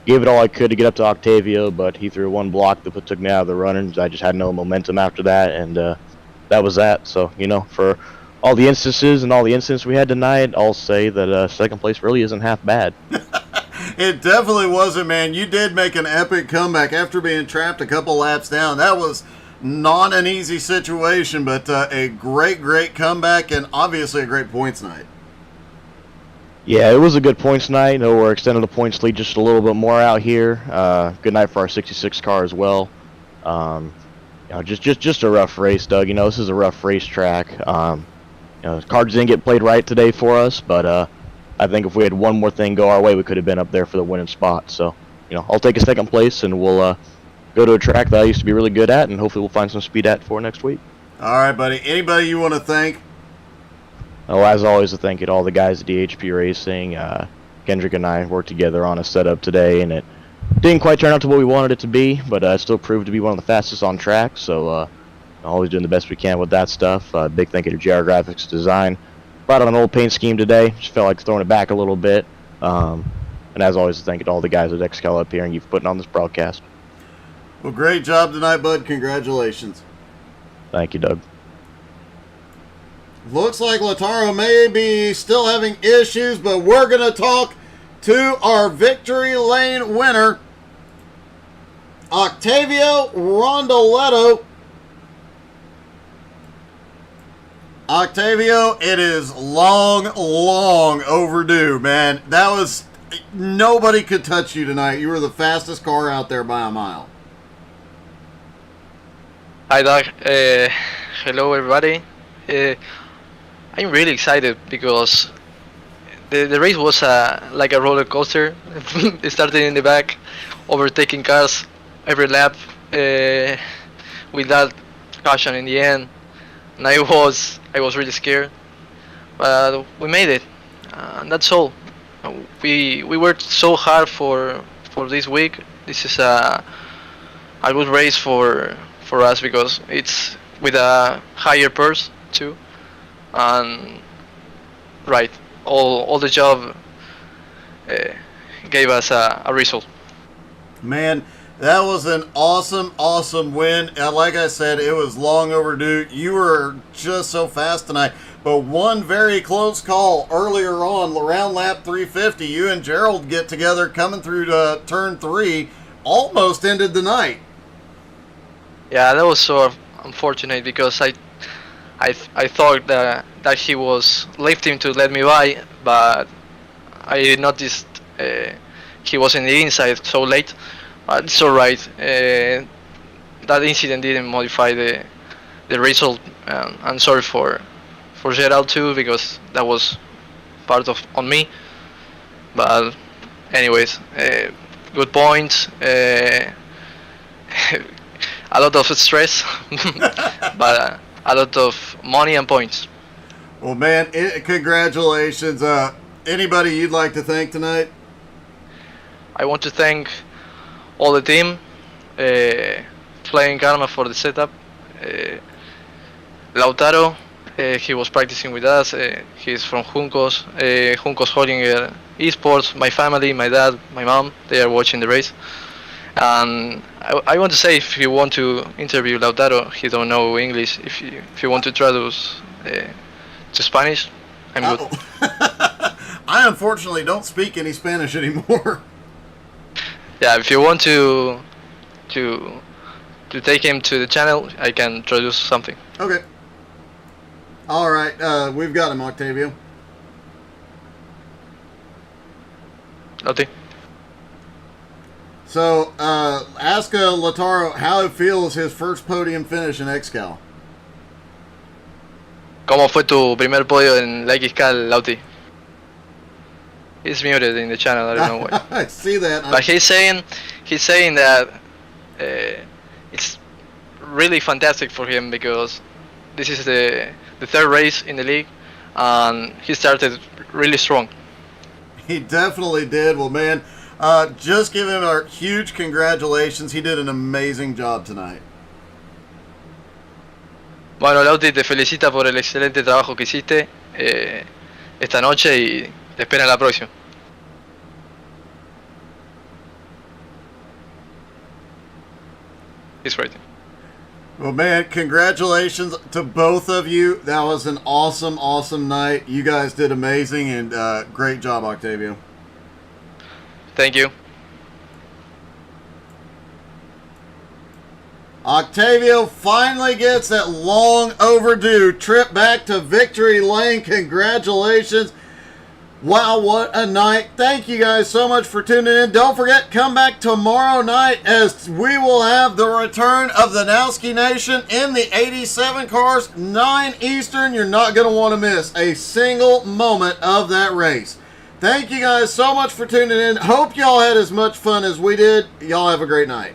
gave it all I could to get up to Octavio, but he threw 1 block that took me out of the run, and I just had no momentum after that, and that was that. So, you know, for all the instances and all the incidents we had tonight, I'll say that second place really isn't half bad. It definitely wasn't, man. You did make an epic comeback after being trapped a couple laps down. That was not an easy situation, but a great comeback and obviously a great points night. Yeah, it was a good points night. You know, we're extending the points lead just a little bit more out here. Good night for our 66 car as well. You know, just a rough race, Doug. You know, this is a rough racetrack. You know, cards didn't get played right today for us, but I think if we had one more thing go our way, we could have been up there for the winning spot. So, you know, I'll take a second place, and we'll go to a track that I used to be really good at, and hopefully we'll find some speed at for next week. All right, buddy. Anybody you want to thank? Oh, as always, a thank you to all the guys at DHP Racing. Kendrick and I worked together on a setup today, and it didn't quite turn out to what we wanted it to be, but it still proved to be one of the fastest on track. So always doing the best we can with that stuff. Big thank you to JR Graphics Design. Brought on an old paint scheme today. Just felt like throwing it back a little bit. And as always, thank you to all the guys at XCAL up here and you for putting on this broadcast. Well, great job tonight, bud. Congratulations. Thank you, Doug. Looks like Lataro may be still having issues, but we're going to talk to our victory lane winner, Octavio Rondoletto. Octavio, it is long overdue, man. That was nobody could touch you tonight. You were the fastest car out there by a mile. Hi, Doug. Hello, everybody. I'm really excited because the race was like a roller coaster. It started in the back, overtaking cars every lap, with that caution in the end. And I was really scared, but we made it. And that's all. We worked so hard for this week. This is a good race for us because it's with a higher purse too, and right, all the job gave us a result. Man, that was an awesome win. Like I said, it was long overdue. You were just so fast tonight. But one very close call earlier on, around lap 350, you and Gerald get together coming through to turn 3, almost ended the night. Yeah, that was so unfortunate because I thought that he was lifting to let me by, but I noticed he was in the inside so late. But it's alright. That incident didn't modify the result. I'm sorry for Gerald too, because that was part of on me. But anyways, good points. A lot of stress, but a lot of money and points. Well, man, congratulations. Anybody you'd like to thank tonight? I want to thank all the team, Flying Karma for the setup, Lautaro, he was practicing with us, he's from Juncos, Juncos Hollinger Esports, my family, my dad, my mom, they are watching the race. And I want to say, if you want to interview Lautaro, he don't know English, if you want to traduce to Spanish, I'm good. I unfortunately don't speak any Spanish anymore. Yeah, if you want to take him to the channel, I can introduce something. Okay. All right, we've got him, Octavio. Nothing. So, ask Lautaro how it feels his first podium finish in XCAL. ¿Cómo fue tu primer podio en la XCAL, Lauti? He's muted in the channel, I don't know why. I see that. But he's saying that it's really fantastic for him because this is the third race in the league, and he started really strong. He definitely did. Well, man, just give him our huge congratulations. He did an amazing job tonight. Bueno, Lauti te felicita por el excelente trabajo que hiciste esta noche y te espera en la próxima. He's right. Well, man, congratulations to both of you. That was an awesome night. You guys did amazing, and great job, Octavio. Thank you. Octavio finally gets that long overdue trip back to victory lane. Congratulations. Wow, what a night. Thank you guys so much for tuning in. Don't forget, come back tomorrow night as we will have the return of the Nowski Nation in the 87 cars, 9 Eastern. You're not going to want to miss a single moment of that race. Thank you guys so much for tuning in. Hope y'all had as much fun as we did. Y'all have a great night.